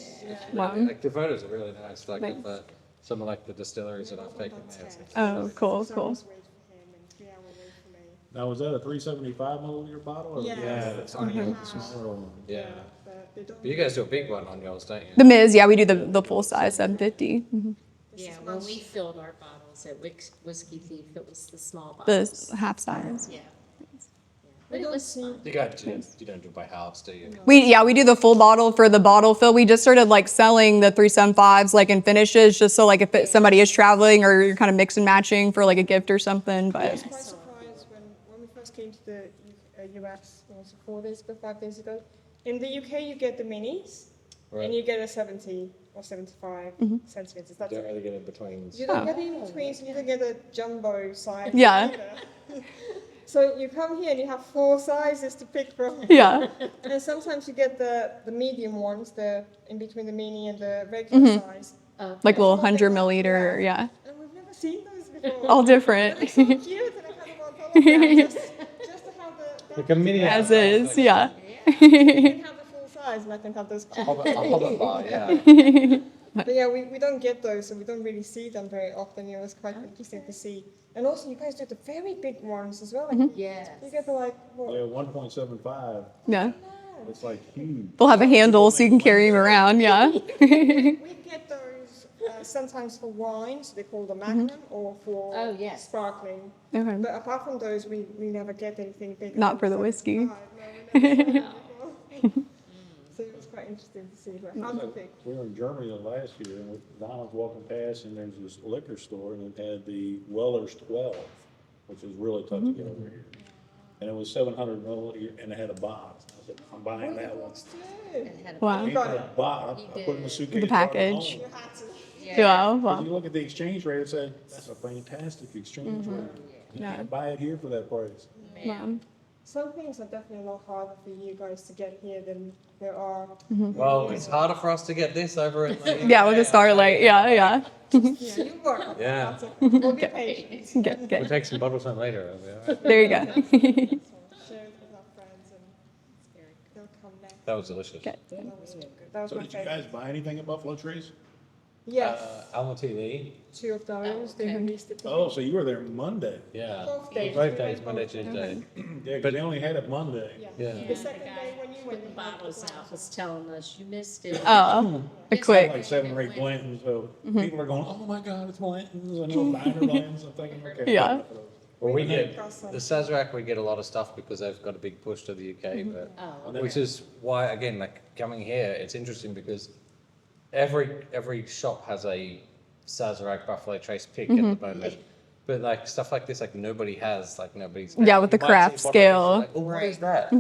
Speaker 2: Wow.
Speaker 7: like the photos are really nice. Like
Speaker 2: Nice.
Speaker 7: of some of like the distilleries that I've taken there. It's like,
Speaker 2: Oh, cool,
Speaker 4: 6
Speaker 2: cool.
Speaker 4: hours wait for him and 3 hour wait for me.
Speaker 6: Now, was that a 375 milliliter bottle? Or
Speaker 4: Yeah.
Speaker 7: yeah, that's on
Speaker 6: the
Speaker 7: yours.
Speaker 6: smaller one?
Speaker 7: Yeah.
Speaker 4: But they don't.
Speaker 7: But you guys do a big one on yours, don't you?
Speaker 2: The Miz, yeah, we do the full size 750.
Speaker 1: yeah, when we filled our bottles at Whiskey Thief, it was the small
Speaker 2: The
Speaker 1: bottles.
Speaker 2: half size.
Speaker 1: Yeah. But it was fun.
Speaker 7: You got to, you don't do it by halves, do you?
Speaker 2: We do the full bottle for the bottle fill. We just started like selling the 375s like in finishes just so like if somebody is traveling or you're kind of mix and matching for like a gift or something.
Speaker 4: I
Speaker 2: But
Speaker 4: was quite surprised when we first came to the US, was it 4 days ago, 5 days ago. In the UK, you get the minis,
Speaker 7: Right.
Speaker 4: and you get a 70 or 75 centimeters. That's
Speaker 7: Don't
Speaker 4: it.
Speaker 7: really get in between.
Speaker 4: You don't get in between, so you don't get a jumbo size.
Speaker 2: Yeah.
Speaker 4: either. So you come here and you have 4 sizes to pick from.
Speaker 2: yeah,
Speaker 4: And then sometimes you get the medium ones, the in between the mini and the regular size.
Speaker 2: like little 100 milliliter, yeah,
Speaker 4: And we've never seen those before.
Speaker 2: all different.
Speaker 4: They're so cute, and I kind of want all of them just to have the.
Speaker 7: Like a mini.
Speaker 2: As is, yeah.
Speaker 4: You can have the full size, and I can have those.
Speaker 7: A hobbit bar, yeah.
Speaker 4: But yeah, we don't get those, so we don't really see them very often. It's quite interesting to see. And also, you guys do the very big ones as well. Like,
Speaker 1: Yes.
Speaker 4: you get the like, what?
Speaker 6: Yeah, 1.75.
Speaker 2: Yeah,
Speaker 6: It's like huge.
Speaker 2: they'll have a handle so you can carry them around. Yeah.
Speaker 4: We get those sometimes for wine, so they call them Magnum, or for
Speaker 1: Oh, yes.
Speaker 4: sparkling.
Speaker 2: Okay.
Speaker 4: But apart from those, we never get anything big.
Speaker 2: Not for the whiskey.
Speaker 4: No, we never saw it before. So it was quite quite interesting to see. But how's the thing?
Speaker 6: We were in Germany last year, and Don was walking past, and there's this liquor store, and it had the Weller's 12, which is really tough to get over here. And it was 700 milliliters, and it had a box. I said, I'm buying that one.
Speaker 1: And had a-
Speaker 2: Wow.
Speaker 6: I put it in a box, I put it in the suitcase.
Speaker 2: The
Speaker 6: brought it
Speaker 2: package.
Speaker 6: home.
Speaker 4: You had to.
Speaker 2: Yeah.
Speaker 6: If
Speaker 2: Wow.
Speaker 6: you look at the exchange rate, it said, that's a fantastic exchange rate. You
Speaker 2: Yeah.
Speaker 6: can't buy it here for that price.
Speaker 2: Wow.
Speaker 4: Some things are definitely a lot harder for you guys to get here than there are.
Speaker 7: Well, it's harder for us to get this over in the
Speaker 2: Yeah, with the Starlight. Yeah, yeah.
Speaker 4: Yeah, you work.
Speaker 7: Yeah.
Speaker 4: We'll be patient.
Speaker 2: Good,
Speaker 7: We'll
Speaker 2: good.
Speaker 7: take some bottles home later.
Speaker 2: There you go.
Speaker 4: Share it with our friends and they'll come next.
Speaker 7: That was delicious.
Speaker 2: Good.
Speaker 4: That was good. That was
Speaker 6: So
Speaker 4: my
Speaker 6: did you
Speaker 4: favorite.
Speaker 6: guys buy anything at Buffalo Trace?
Speaker 4: Yes,
Speaker 7: Alma TV.
Speaker 4: 2 of those. They
Speaker 1: okay.
Speaker 4: released it.
Speaker 6: Oh, so you were there Monday?
Speaker 7: Yeah.
Speaker 4: Both days.
Speaker 7: Both days, Monday, Tuesday.
Speaker 6: Yeah, but they only had it Monday.
Speaker 7: Yeah.
Speaker 4: The second day when you
Speaker 1: Put
Speaker 4: went,
Speaker 1: the bottles out, was telling us, you missed it.
Speaker 2: Oh, a quick.
Speaker 6: Like 7 or 8 Blantons, so people are going, oh my God, it's Blantons, I know diner Blantons, I'm thinking, okay.
Speaker 2: Yeah.
Speaker 7: Well, we get,
Speaker 4: Awesome.
Speaker 7: the Sazerac, we get a lot of stuff because they've got a big push to the UK, but,
Speaker 1: Oh,
Speaker 7: which is why, again, like, coming here, it's interesting because every shop has a Sazerac Buffalo Trace pick at the moment. But like, stuff like this, like, nobody has, like, nobody's.
Speaker 2: Yeah, with the
Speaker 7: you might
Speaker 2: craft
Speaker 7: see a bottle
Speaker 2: scale.
Speaker 7: that's like, oh, what is that?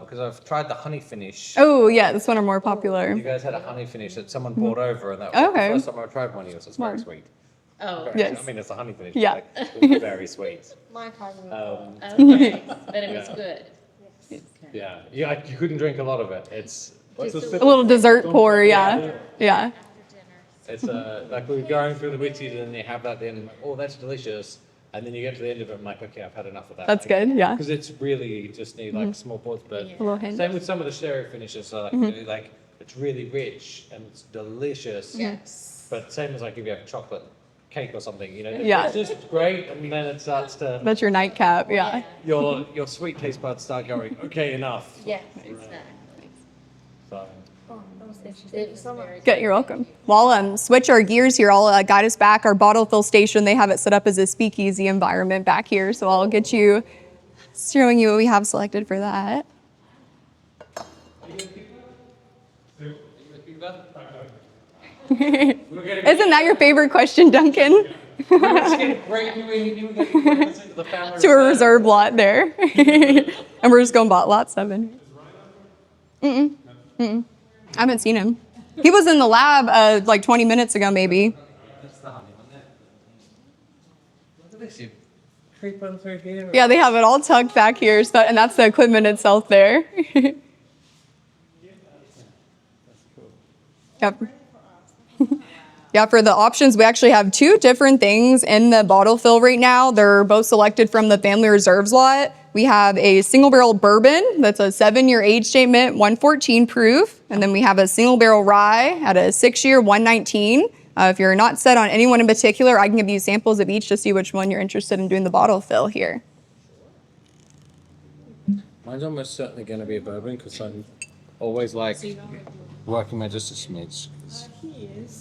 Speaker 7: Because I've tried the honey finish.
Speaker 2: Oh, yeah, this one are more popular.
Speaker 7: You guys had a honey finish that someone brought over, and that was
Speaker 2: Okay.
Speaker 7: the first time I tried one of yours. It's very
Speaker 2: Smart.
Speaker 7: sweet.
Speaker 1: Oh,
Speaker 7: Very-
Speaker 2: Yes.
Speaker 7: I mean, it's a honey finish.
Speaker 2: Yeah.
Speaker 7: Like, it's very sweet.
Speaker 4: my time was
Speaker 1: okay, but it was
Speaker 7: Yeah.
Speaker 1: good.
Speaker 7: Yeah, you couldn't drink a lot of it. It's
Speaker 6: What's the
Speaker 1: Just
Speaker 6: sip?
Speaker 2: A little dessert pour, yeah. Yeah.
Speaker 7: like we were going through the witches, and then you have that, then oh, that's delicious, and then you get to the end of it, and like, okay, I've had enough of that.
Speaker 2: That's good, yeah.
Speaker 7: Because it's really just need like small pours, but
Speaker 2: A little hint.
Speaker 7: same with some of the sherry finishes. So like it's really rich and it's delicious.
Speaker 1: Yes.
Speaker 7: But same as like if you have a chocolate cake or something, you know,
Speaker 2: Yeah.
Speaker 7: it's just great, and then it starts to
Speaker 2: That's your nightcap, yeah.
Speaker 7: your sweet taste buds start going, okay, enough.
Speaker 1: Yes, exactly.
Speaker 7: So
Speaker 1: It was very
Speaker 2: Good, you're welcome. Well, switch our gears here. I'll guide us back. Our bottle fill station, they have it set up as a speakeasy environment back here. So I'll get you, showing you what we have selected for that. Isn't that your favorite question, Duncan? To a reserve lot there. And we're just going lot 7. I haven't seen him. He was in the lab like 20 minutes ago, maybe.
Speaker 7: that's the honey one there. Look at this, you creeping through here.
Speaker 2: Yeah, they have it all tucked back here, so and that's the equipment itself there. Yep. Yeah, for the options, we actually have 2 different things in the bottle fill right now. They're both selected from the Family Reserves lot. We have a single barrel bourbon that's a 7-year age statement, 114 proof. And then we have a single barrel rye at a 6-year, 119. If you're not set on any one in particular, I can give you samples of each to see which one you're interested in doing the bottle fill here.
Speaker 7: Mine's almost certainly going to be a bourbon because I'm always like working my just a smidge. 'cause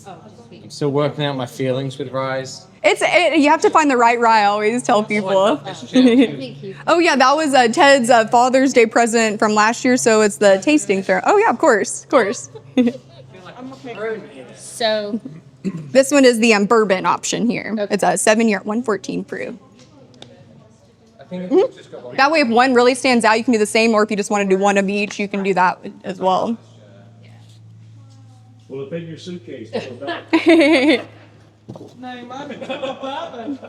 Speaker 7: I'm still working out my feelings with ryes.
Speaker 2: You have to find the right rye, I always tell people.
Speaker 1: Thank you.
Speaker 2: Oh yeah, that was Ted's Father's Day present from last year, so it's the tasting fair. Oh yeah, of course, of course.
Speaker 1: So,
Speaker 2: This one is the bourbon option here.
Speaker 1: Okay.
Speaker 2: It's a 7-year, 114 proof.
Speaker 7: I think it's just got one.
Speaker 2: That way, if one really stands out, you can do the same, or if you just want to do one of each, you can do that as well.
Speaker 6: Well, it's in your suitcase, so don't.
Speaker 4: no, you might be bourbon.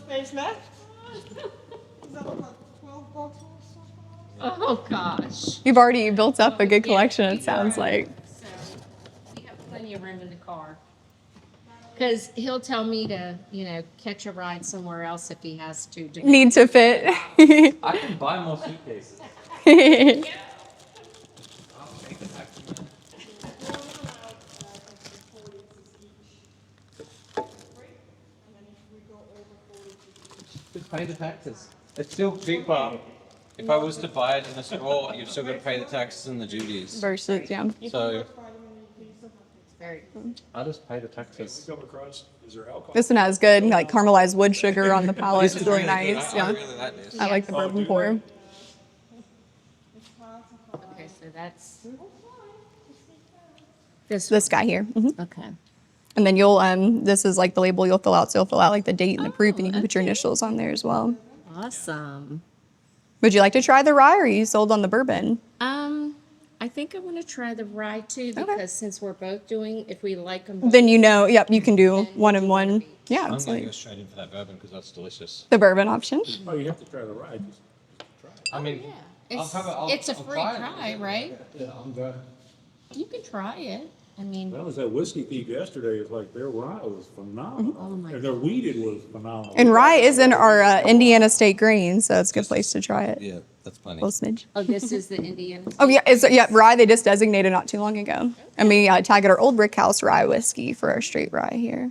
Speaker 4: Space left. Is that about 12 bottles?
Speaker 1: oh gosh.
Speaker 2: You've already built up a good collection, it sounds like.
Speaker 1: So, we have plenty of room in the car. Because he'll tell me to, catch a ride somewhere else if he has to.
Speaker 2: Need to fit.
Speaker 7: I can buy more suitcases. Just pay the taxes. It's still cheaper. If I was to buy it in a store, you've still got to pay the taxes and the duties.
Speaker 2: Versus, yeah.
Speaker 7: So
Speaker 1: Very
Speaker 7: I just pay the taxes.
Speaker 6: Come across, is there alcohol?
Speaker 2: This one has good, like caramelized wood sugar on the palate. It's really nice.
Speaker 7: I
Speaker 2: Yeah,
Speaker 7: really like this.
Speaker 2: I like the bourbon pour.
Speaker 1: Okay, so that's this.
Speaker 2: This guy here.
Speaker 1: Okay.
Speaker 2: And then you'll, this is like the label you'll fill out. So you'll fill out like the date and the proof, and you can put your initials on there as well.
Speaker 1: Awesome.
Speaker 2: Would you like to try the rye, or are you sold on the bourbon?
Speaker 1: I think I want to try the rye too, because since we're both doing, if we like them.
Speaker 2: Then you know, yep, you can do
Speaker 1: Then
Speaker 2: one
Speaker 1: we'll
Speaker 2: and
Speaker 1: do
Speaker 2: one.
Speaker 1: one of each.
Speaker 2: Yeah,
Speaker 7: I'm going to
Speaker 2: absolutely.
Speaker 7: go straight in for that bourbon because that's delicious.
Speaker 2: The bourbon option.
Speaker 6: Oh, you have to try the ride, just try it.
Speaker 7: I mean, I'll
Speaker 1: It's,
Speaker 7: have it. I'll,
Speaker 1: it's a
Speaker 7: I'll
Speaker 1: free
Speaker 7: try it.
Speaker 1: try, right?
Speaker 6: Yeah, I'm glad.
Speaker 1: You can try it. I mean,
Speaker 6: That was that whiskey thief yesterday, it's like their rye was phenomenal.
Speaker 1: Oh my
Speaker 6: And their wheated was phenomenal.
Speaker 2: And rye is in our Indiana state grain, so it's a good place to try it.
Speaker 7: Yeah, that's plenty.
Speaker 2: Little smidge.
Speaker 1: oh, this is the Indian.
Speaker 2: Oh yeah, rye. They just designated not too long ago, and we tag it our old Rickhouse rye whiskey for our straight rye here.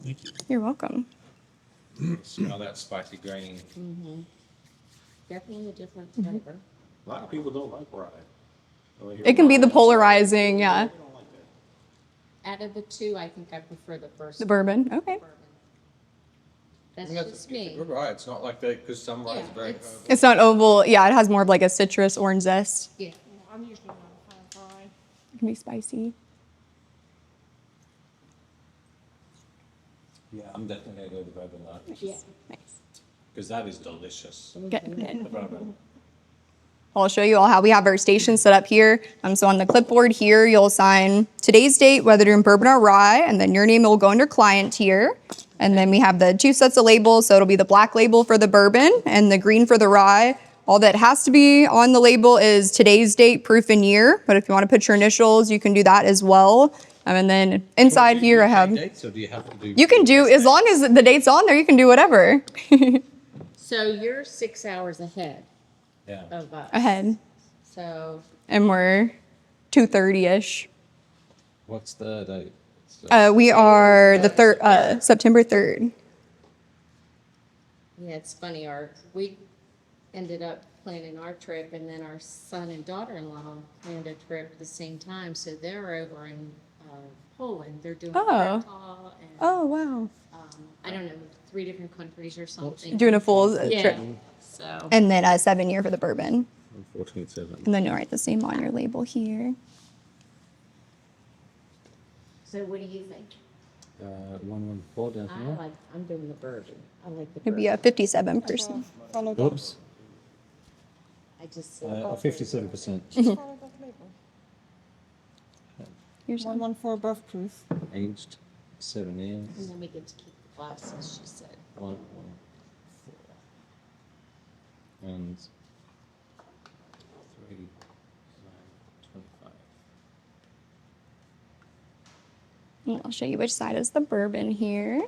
Speaker 6: Thank you.
Speaker 2: You're welcome.
Speaker 7: Smell that spicy grainy.
Speaker 1: Definitely a different flavor.
Speaker 6: A lot of people don't like rye.
Speaker 2: It can be the polarizing, yeah.
Speaker 6: They don't like that.
Speaker 1: Out of the two, I think I prefer the first.
Speaker 2: The bourbon. Okay.
Speaker 1: bourbon. That's just me.
Speaker 7: Good rye. It's not like that because some rye is
Speaker 1: Yeah,
Speaker 7: very.
Speaker 1: it's-
Speaker 2: It's not oval. Yeah, it has more of like a citrus orange zest.
Speaker 1: Yeah.
Speaker 4: I'm usually not a fan of rye.
Speaker 2: It can be spicy.
Speaker 7: Yeah, I'm definitely going to go with the bourbon though
Speaker 1: Yeah.
Speaker 2: Nice.
Speaker 7: because that is delicious.
Speaker 2: Good.
Speaker 7: The bourbon.
Speaker 2: I'll show you all how we have our station set up here. So on the clipboard here, you'll sign today's date, whether you're in bourbon or rye, and then your name will go under client here. And then we have the two sets of labels. So it'll be the black label for the bourbon and the green for the rye. All that has to be on the label is today's date, proof, and year. But if you want to put your initials, you can do that as well. And then inside here, I have,
Speaker 7: Dates, or do you have to do?
Speaker 2: you can do, as long as the date's on there, you can do whatever.
Speaker 1: So you're 6 hours ahead
Speaker 7: Yeah.
Speaker 1: of us.
Speaker 2: Ahead.
Speaker 1: So
Speaker 2: And we're 2:30-ish.
Speaker 7: What's the date? It's,
Speaker 2: We are the third, September 3rd.
Speaker 1: yeah, it's funny. We ended up planning our trip, and then our son and daughter-in-law planned a trip at the same time. So they're over in Poland. They're doing
Speaker 2: Oh.
Speaker 1: Rickhouse and
Speaker 2: Oh, wow.
Speaker 1: I don't know, 3 different countries or something.
Speaker 2: Doing a full
Speaker 1: yeah.
Speaker 2: trip.
Speaker 1: So
Speaker 2: And then 7-year for the bourbon.
Speaker 6: Unfortunately, it's 7.
Speaker 2: And then you'll write the same on your label here.
Speaker 1: so what do you think?
Speaker 7: 114 down
Speaker 1: I'm doing the bourbon. I like the
Speaker 2: It'd be
Speaker 1: bourbon.
Speaker 2: a 57%.
Speaker 4: Follow that.
Speaker 7: Oops.
Speaker 1: I just
Speaker 7: 57%.
Speaker 4: Follow that label.
Speaker 2: Here's one.
Speaker 4: 114 above proof.
Speaker 7: Aged 7 years.
Speaker 1: and then we get to keep the glasses. She said.
Speaker 7: 114. And 3, 9, 25.
Speaker 2: And I'll show you which side is the bourbon here.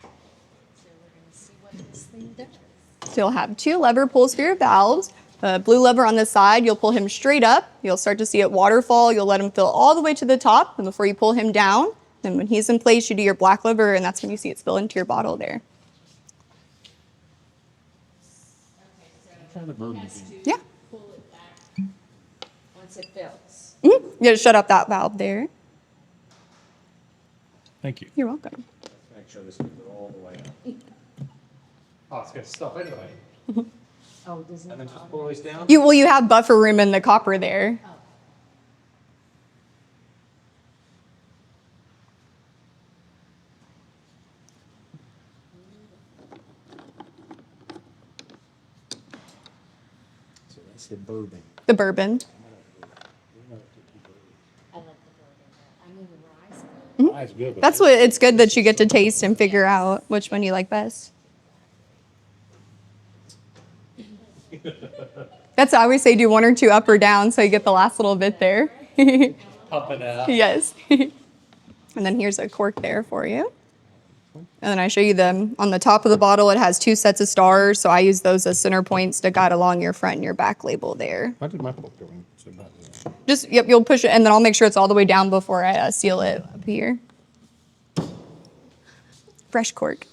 Speaker 1: So we're gonna see what this thing does.
Speaker 2: So you'll have 2 lever pulls for your valves. The blue lever on the side, you'll pull him straight up. You'll start to see it waterfall. You'll let him fill all the way to the top. And before you pull him down, then when he's in place, you do your black lever, and that's when you see it spill into your bottle there.
Speaker 6: Try the bourbon
Speaker 1: Has
Speaker 6: again.
Speaker 1: to
Speaker 2: Yeah.
Speaker 1: pull it back once it fills.
Speaker 2: You gotta shut up that valve there.
Speaker 6: Thank you.
Speaker 2: You're welcome.
Speaker 6: Make sure this goes all the way up.
Speaker 3: Oh, it's going to stop anyway.
Speaker 1: Oh, does it?
Speaker 3: And then just pour this down.
Speaker 2: You have buffer room in the copper there.
Speaker 6: So that's the bourbon.
Speaker 2: The bourbon.
Speaker 1: I like the bourbon. I mean the rice.
Speaker 6: Rye's good, but
Speaker 2: That's what it's good that you get to taste and figure out which one you like best. That's why I always say do 1 or 2 up or down so you get the last little bit there.
Speaker 3: Pump it out.
Speaker 2: Yes. And then here's a cork there for you. And then I show you them on the top of the bottle. It has 2 sets of stars, so I use those as center points to guide along your front and your back label there.
Speaker 6: How did my book go in? So about that.
Speaker 2: Just you'll push it, and then I'll make sure it's all the way down before I seal it up here. Fresh cork.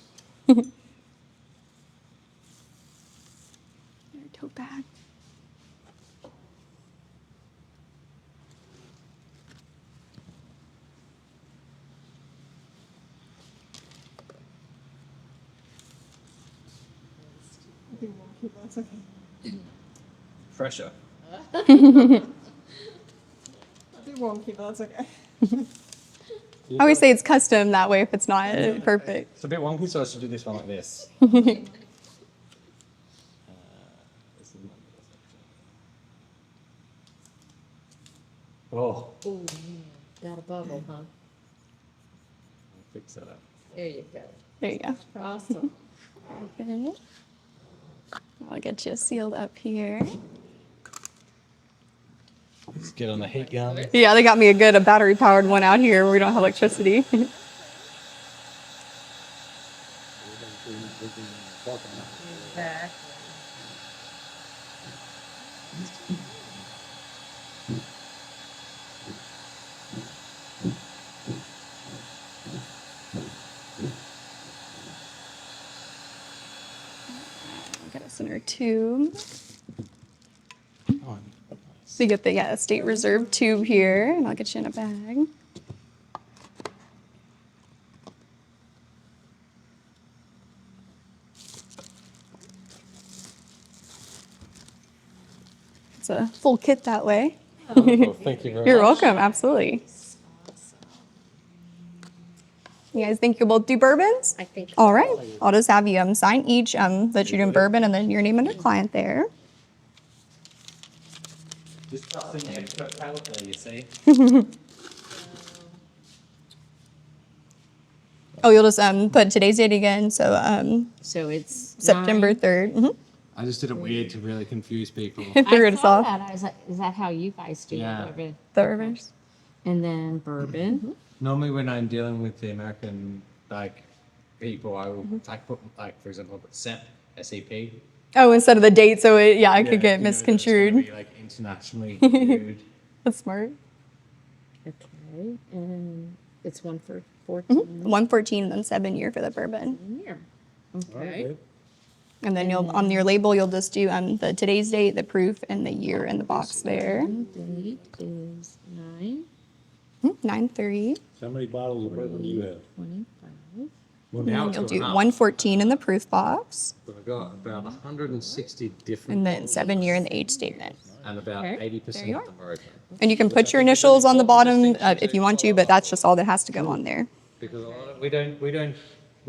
Speaker 2: Your tote bag.
Speaker 4: wonky, but it's okay.
Speaker 3: Pressure.
Speaker 4: A bit wonky, but it's okay.
Speaker 2: I always say it's custom that way if it's not perfect.
Speaker 7: It's a bit wonky, so I should do this one like this. Oh,
Speaker 1: Ooh, got a bubble, huh?
Speaker 7: fix that up.
Speaker 1: There you go.
Speaker 2: There you go.
Speaker 1: Awesome.
Speaker 2: Okay. I'll get you sealed up here.
Speaker 7: Let's get on the heat gun.
Speaker 2: Yeah, they got me a battery powered one out here where we don't have electricity.
Speaker 1: Exactly.
Speaker 2: Got a center tube. So you get the State Reserve tube here, and I'll get you in a bag. It's a full kit that way.
Speaker 7: Wonderful. Thank you very
Speaker 2: You're
Speaker 7: much.
Speaker 2: welcome, absolutely. You guys think you'll both do bourbons?
Speaker 1: I think.
Speaker 2: All right, I'll just have you sign each that you're doing bourbon and then your name and your client there.
Speaker 7: Just trusting the expert palate there, you see.
Speaker 2: Oh, you'll just put today's date again, so
Speaker 1: So it's
Speaker 2: September
Speaker 1: 9.
Speaker 2: 3rd.
Speaker 7: I just did it weird to really confuse people.
Speaker 2: Figure
Speaker 1: I
Speaker 2: it
Speaker 1: saw
Speaker 2: off.
Speaker 1: that. I was like, is that how you guys do
Speaker 7: Yeah.
Speaker 1: it?
Speaker 2: The reverse.
Speaker 1: And then bourbon.
Speaker 7: Normally, when I'm dealing with the American people, I will put for example, put SEP, SEP.
Speaker 2: Oh, instead of the date, so it, yeah, it could get
Speaker 7: You know, that's gonna
Speaker 2: misconstrued.
Speaker 7: be, internationally viewed.
Speaker 2: That's smart.
Speaker 1: Okay. And it's 1 for 14.
Speaker 2: 114 and then 7 year for the bourbon.
Speaker 1: Here.
Speaker 6: All right,
Speaker 1: Okay.
Speaker 6: babe.
Speaker 2: And then you'll on your label you'll just do the today's date, the proof, and the year in the box there.
Speaker 1: Date is 9,
Speaker 2: 9/3.
Speaker 6: How many bottles of bourbon do you have?
Speaker 1: 25.
Speaker 7: Well,
Speaker 2: And
Speaker 7: now
Speaker 2: then
Speaker 7: it's
Speaker 2: you'll do
Speaker 7: going up.
Speaker 2: 114 in the proof box,
Speaker 7: But I've got about 160 different
Speaker 2: and then
Speaker 7: bottles,
Speaker 2: 7 year in the age statement.
Speaker 7: and about
Speaker 1: Okay.
Speaker 7: 80%
Speaker 2: There you
Speaker 7: of them are open.
Speaker 2: And you can put your initials on the bottom if you want to, but that's just all that has to go on there.
Speaker 7: Because a lot of, we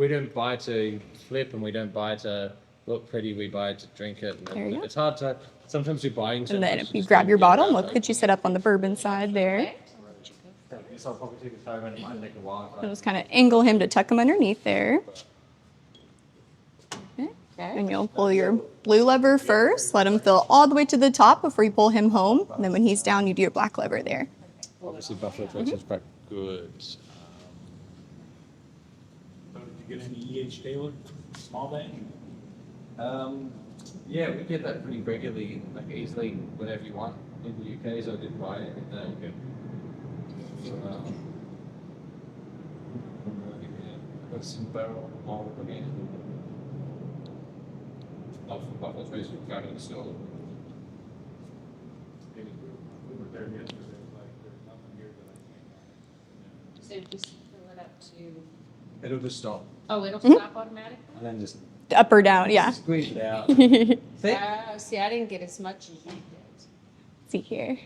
Speaker 7: don't buy to flip, and we don't buy to look pretty. We buy to drink it. And
Speaker 2: There you go.
Speaker 7: it's hard to. Sometimes we buy into.
Speaker 2: And then if you grab your bottle, we'll get you set up on the bourbon side there.
Speaker 7: This I'll probably take a time, and it might take a while.
Speaker 2: You'll just kind of angle him to tuck him underneath there. Okay. And you'll pull your blue lever first, let him fill all the way to the top before you pull him home. And then when he's down, you do your black lever there.
Speaker 7: Obviously, Buffalo Trace is quite good.
Speaker 6: So did you get any E.H. Taylor, small batch?
Speaker 7: Yeah, we get that pretty regularly, easily, whenever you want. In the UK, so I did buy it. Got some barrel all again. Of Buffalo Trace we got in the store.
Speaker 6: We were there yesterday, it was like, there's nothing here that I can't.
Speaker 1: So just fill it up to.
Speaker 7: It'll just stop,
Speaker 1: Oh, it'll stop automatically?
Speaker 7: and then just
Speaker 2: Up or down, yeah.
Speaker 7: squeeze it out.
Speaker 1: See, I didn't get as much as you did.
Speaker 2: See here.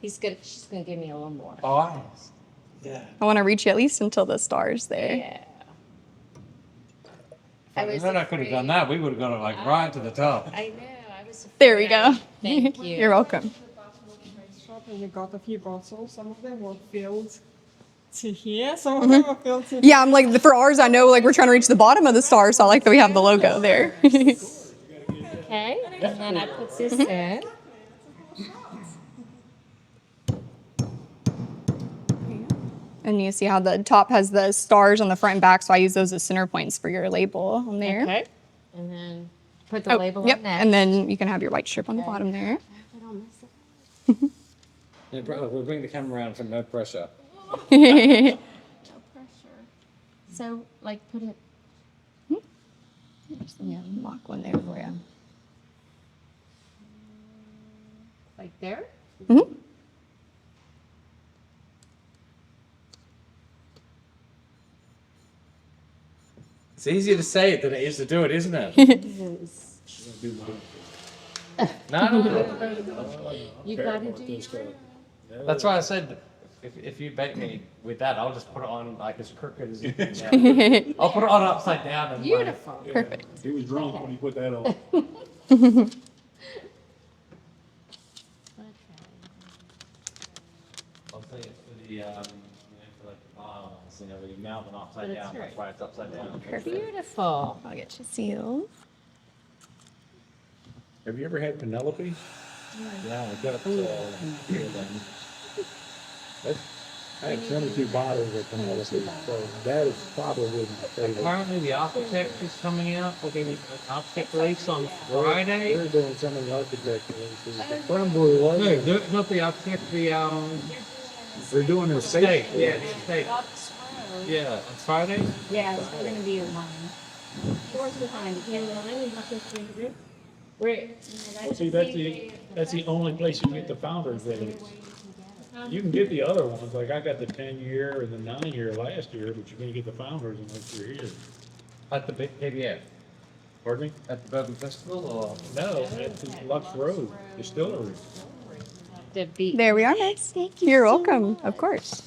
Speaker 1: She's gonna give me a little more.
Speaker 7: Oh, yeah.
Speaker 2: I want to reach you at least until the stars there.
Speaker 1: Yeah.
Speaker 7: Then I could have done that. We would have got it right to the top.
Speaker 1: I know, I was.
Speaker 2: There we go.
Speaker 1: Thank you.
Speaker 2: You're welcome.
Speaker 4: Shop and we got a few bottles. Some of them were filled to here. Some of them were filled to
Speaker 2: Yeah, I'm like, for ours, I know like we're trying to reach the bottom of the star, so I like that we have the logo there.
Speaker 1: Okay, and then I put this in.
Speaker 2: And you see how the top has the stars on the front and back, so I use those as center points for your label on there.
Speaker 1: Okay. And then put the
Speaker 2: Oh,
Speaker 1: label
Speaker 2: yep.
Speaker 1: on next.
Speaker 2: And then you can have your white strip on the bottom there.
Speaker 1: Put on this.
Speaker 7: Yeah, we'll bring the camera around for no pressure.
Speaker 1: No pressure. So, like, put it.
Speaker 2: Yeah, lock one there for you.
Speaker 1: Like there?
Speaker 2: Mhm.
Speaker 7: It's easier to say it than it is to do it, isn't it? No.
Speaker 1: You gotta do your
Speaker 7: That's why I said, if you bake me with that, I'll just put it on like as crooked as you can. I'll put it on upside down. And
Speaker 1: beautiful.
Speaker 2: Perfect.
Speaker 6: He was drunk when he put that on.
Speaker 7: I'll say it for the, for like the miles, you mount it upside down, that's why it's upside down.
Speaker 1: Beautiful.
Speaker 2: I'll get you sealed.
Speaker 6: Have you ever had Penelope?
Speaker 7: Yeah, I got
Speaker 6: I had 22 bottles of Penelope, so that is probably my favorite.
Speaker 7: Apparently the architect is coming out, we're getting an architect release on Friday.
Speaker 6: They're doing some of the architect releases. The Cranberry was.
Speaker 7: No, not the architect,
Speaker 6: They're doing their
Speaker 7: state,
Speaker 6: state.
Speaker 7: yeah, the state. Yeah, on Friday?
Speaker 1: Yeah, we're gonna be in line. Doors behind, again,
Speaker 6: See, that's the only place you can get the founders days. You can get the other ones, like I got the 10-year and the 9-year last year, but you can't get the founders unless you're here.
Speaker 7: At the big KBF,
Speaker 6: Pardon me?
Speaker 7: at the Bourbon Festival, or?
Speaker 6: No, it's Lux Road Distillery.
Speaker 1: The beat.
Speaker 2: There we are, Miss. You're welcome. Of course.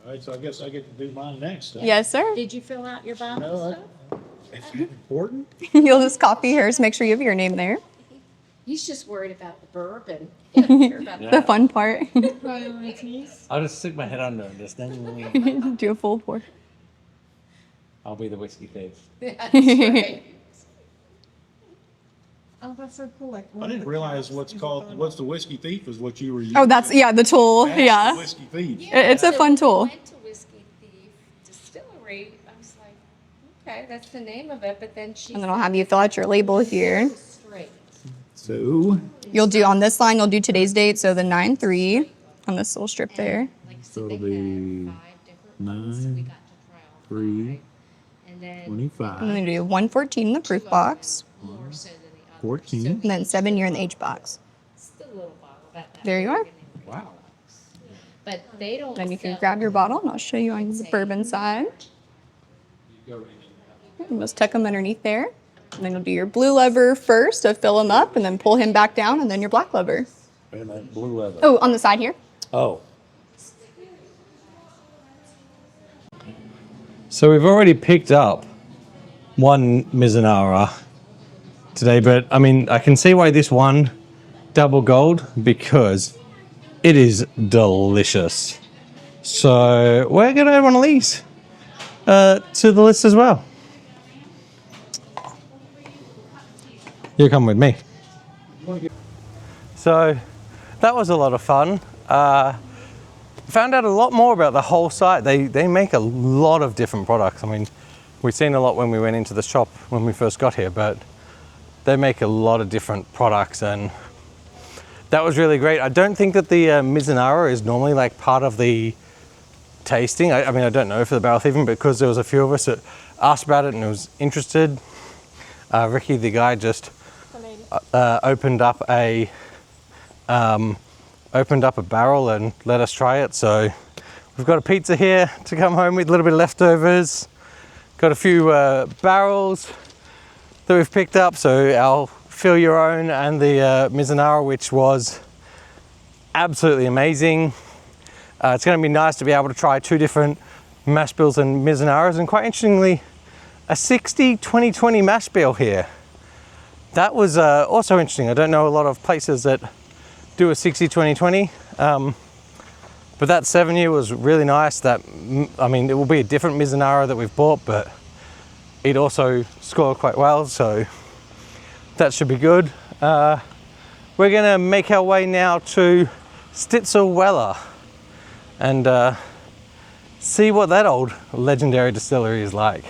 Speaker 6: All right, so I guess I get to do mine next. Huh?
Speaker 2: Yes, sir.
Speaker 1: Did you fill out your Bible
Speaker 6: No,
Speaker 1: stuff?
Speaker 6: Is that important?
Speaker 2: You'll just copy hers. Make sure you have your name there.
Speaker 1: He's just worried about the bourbon. He doesn't care about
Speaker 2: The fun part.
Speaker 1: priorities.
Speaker 7: I'll just stick my head under and just then
Speaker 2: Do a full pour.
Speaker 7: I'll be the whiskey thief.
Speaker 1: That's right.
Speaker 4: Oh, that's so cool. Like,
Speaker 6: I didn't realize what's the whiskey thief is what you were using.
Speaker 2: Oh, that's, yeah, the tool.
Speaker 6: That's
Speaker 2: Yeah.
Speaker 6: the whiskey thief.
Speaker 2: It's a fun tool.
Speaker 1: I went to Whiskey Thief Distillery. I was like, okay, that's the name of it. But then she
Speaker 2: And then I'll have you fill out your label here.
Speaker 1: straight.
Speaker 6: So,
Speaker 2: You'll do on this line, you'll do today's date, so the 9/3 on this little strip there.
Speaker 1: Like,
Speaker 6: So
Speaker 1: see,
Speaker 6: it'll
Speaker 1: they
Speaker 6: be
Speaker 1: had 5 different ones. So we got to try all
Speaker 6: 3,
Speaker 1: 5. And then
Speaker 6: 25,
Speaker 2: And then do 114 in the proof box,
Speaker 1: more so than the others.
Speaker 6: 14.
Speaker 1: So
Speaker 2: and then 7 year in the H box.
Speaker 1: still a little bottle. About that
Speaker 2: There you are.
Speaker 1: big in the
Speaker 6: Wow.
Speaker 1: But they don't.
Speaker 2: Then you can
Speaker 1: sell-
Speaker 2: grab your bottle, and I'll show you on the bourbon side. And just tuck them underneath there. And then you'll do your blue lever first, so fill him up, and then pull him back down, and then your black lever.
Speaker 6: And that blue leather.
Speaker 2: Oh, on the side here.
Speaker 6: Oh.
Speaker 7: So we've already picked up one Mizanara today, but I mean, I can see why this one double gold, because it is delicious. So we're gonna add one of these to the list as well. You come with me. So that was a lot of fun. Found out a lot more about the whole site. They make a lot of different products. I mean, we've seen a lot when we went into the shop when we first got here, but they make a lot of different products, and that was really great. I don't think that the Mizanara is normally like part of the tasting. I mean, I don't know for the barrel thieving, because there was a few of us that asked about it and was interested. Ricky, the guy, just opened up a barrel and let us try it. So we've got a pizza here to come home with, a little bit of leftovers. Got a few barrels that we've picked up, so our fill your own and the Mizanara, which was absolutely amazing. It's going to be nice to be able to try 2 different mash bills and Mizanaras, and quite interestingly, a 60-20-20 mash bill here. That was also interesting. I don't know a lot of places that do a 60-20-20, but that 7-year was really nice. That, I mean, it will be a different Mizanara that we've bought, but it also scored quite well, so that should be good. We're gonna make our way now to Stitzel and see what that old legendary distillery is like.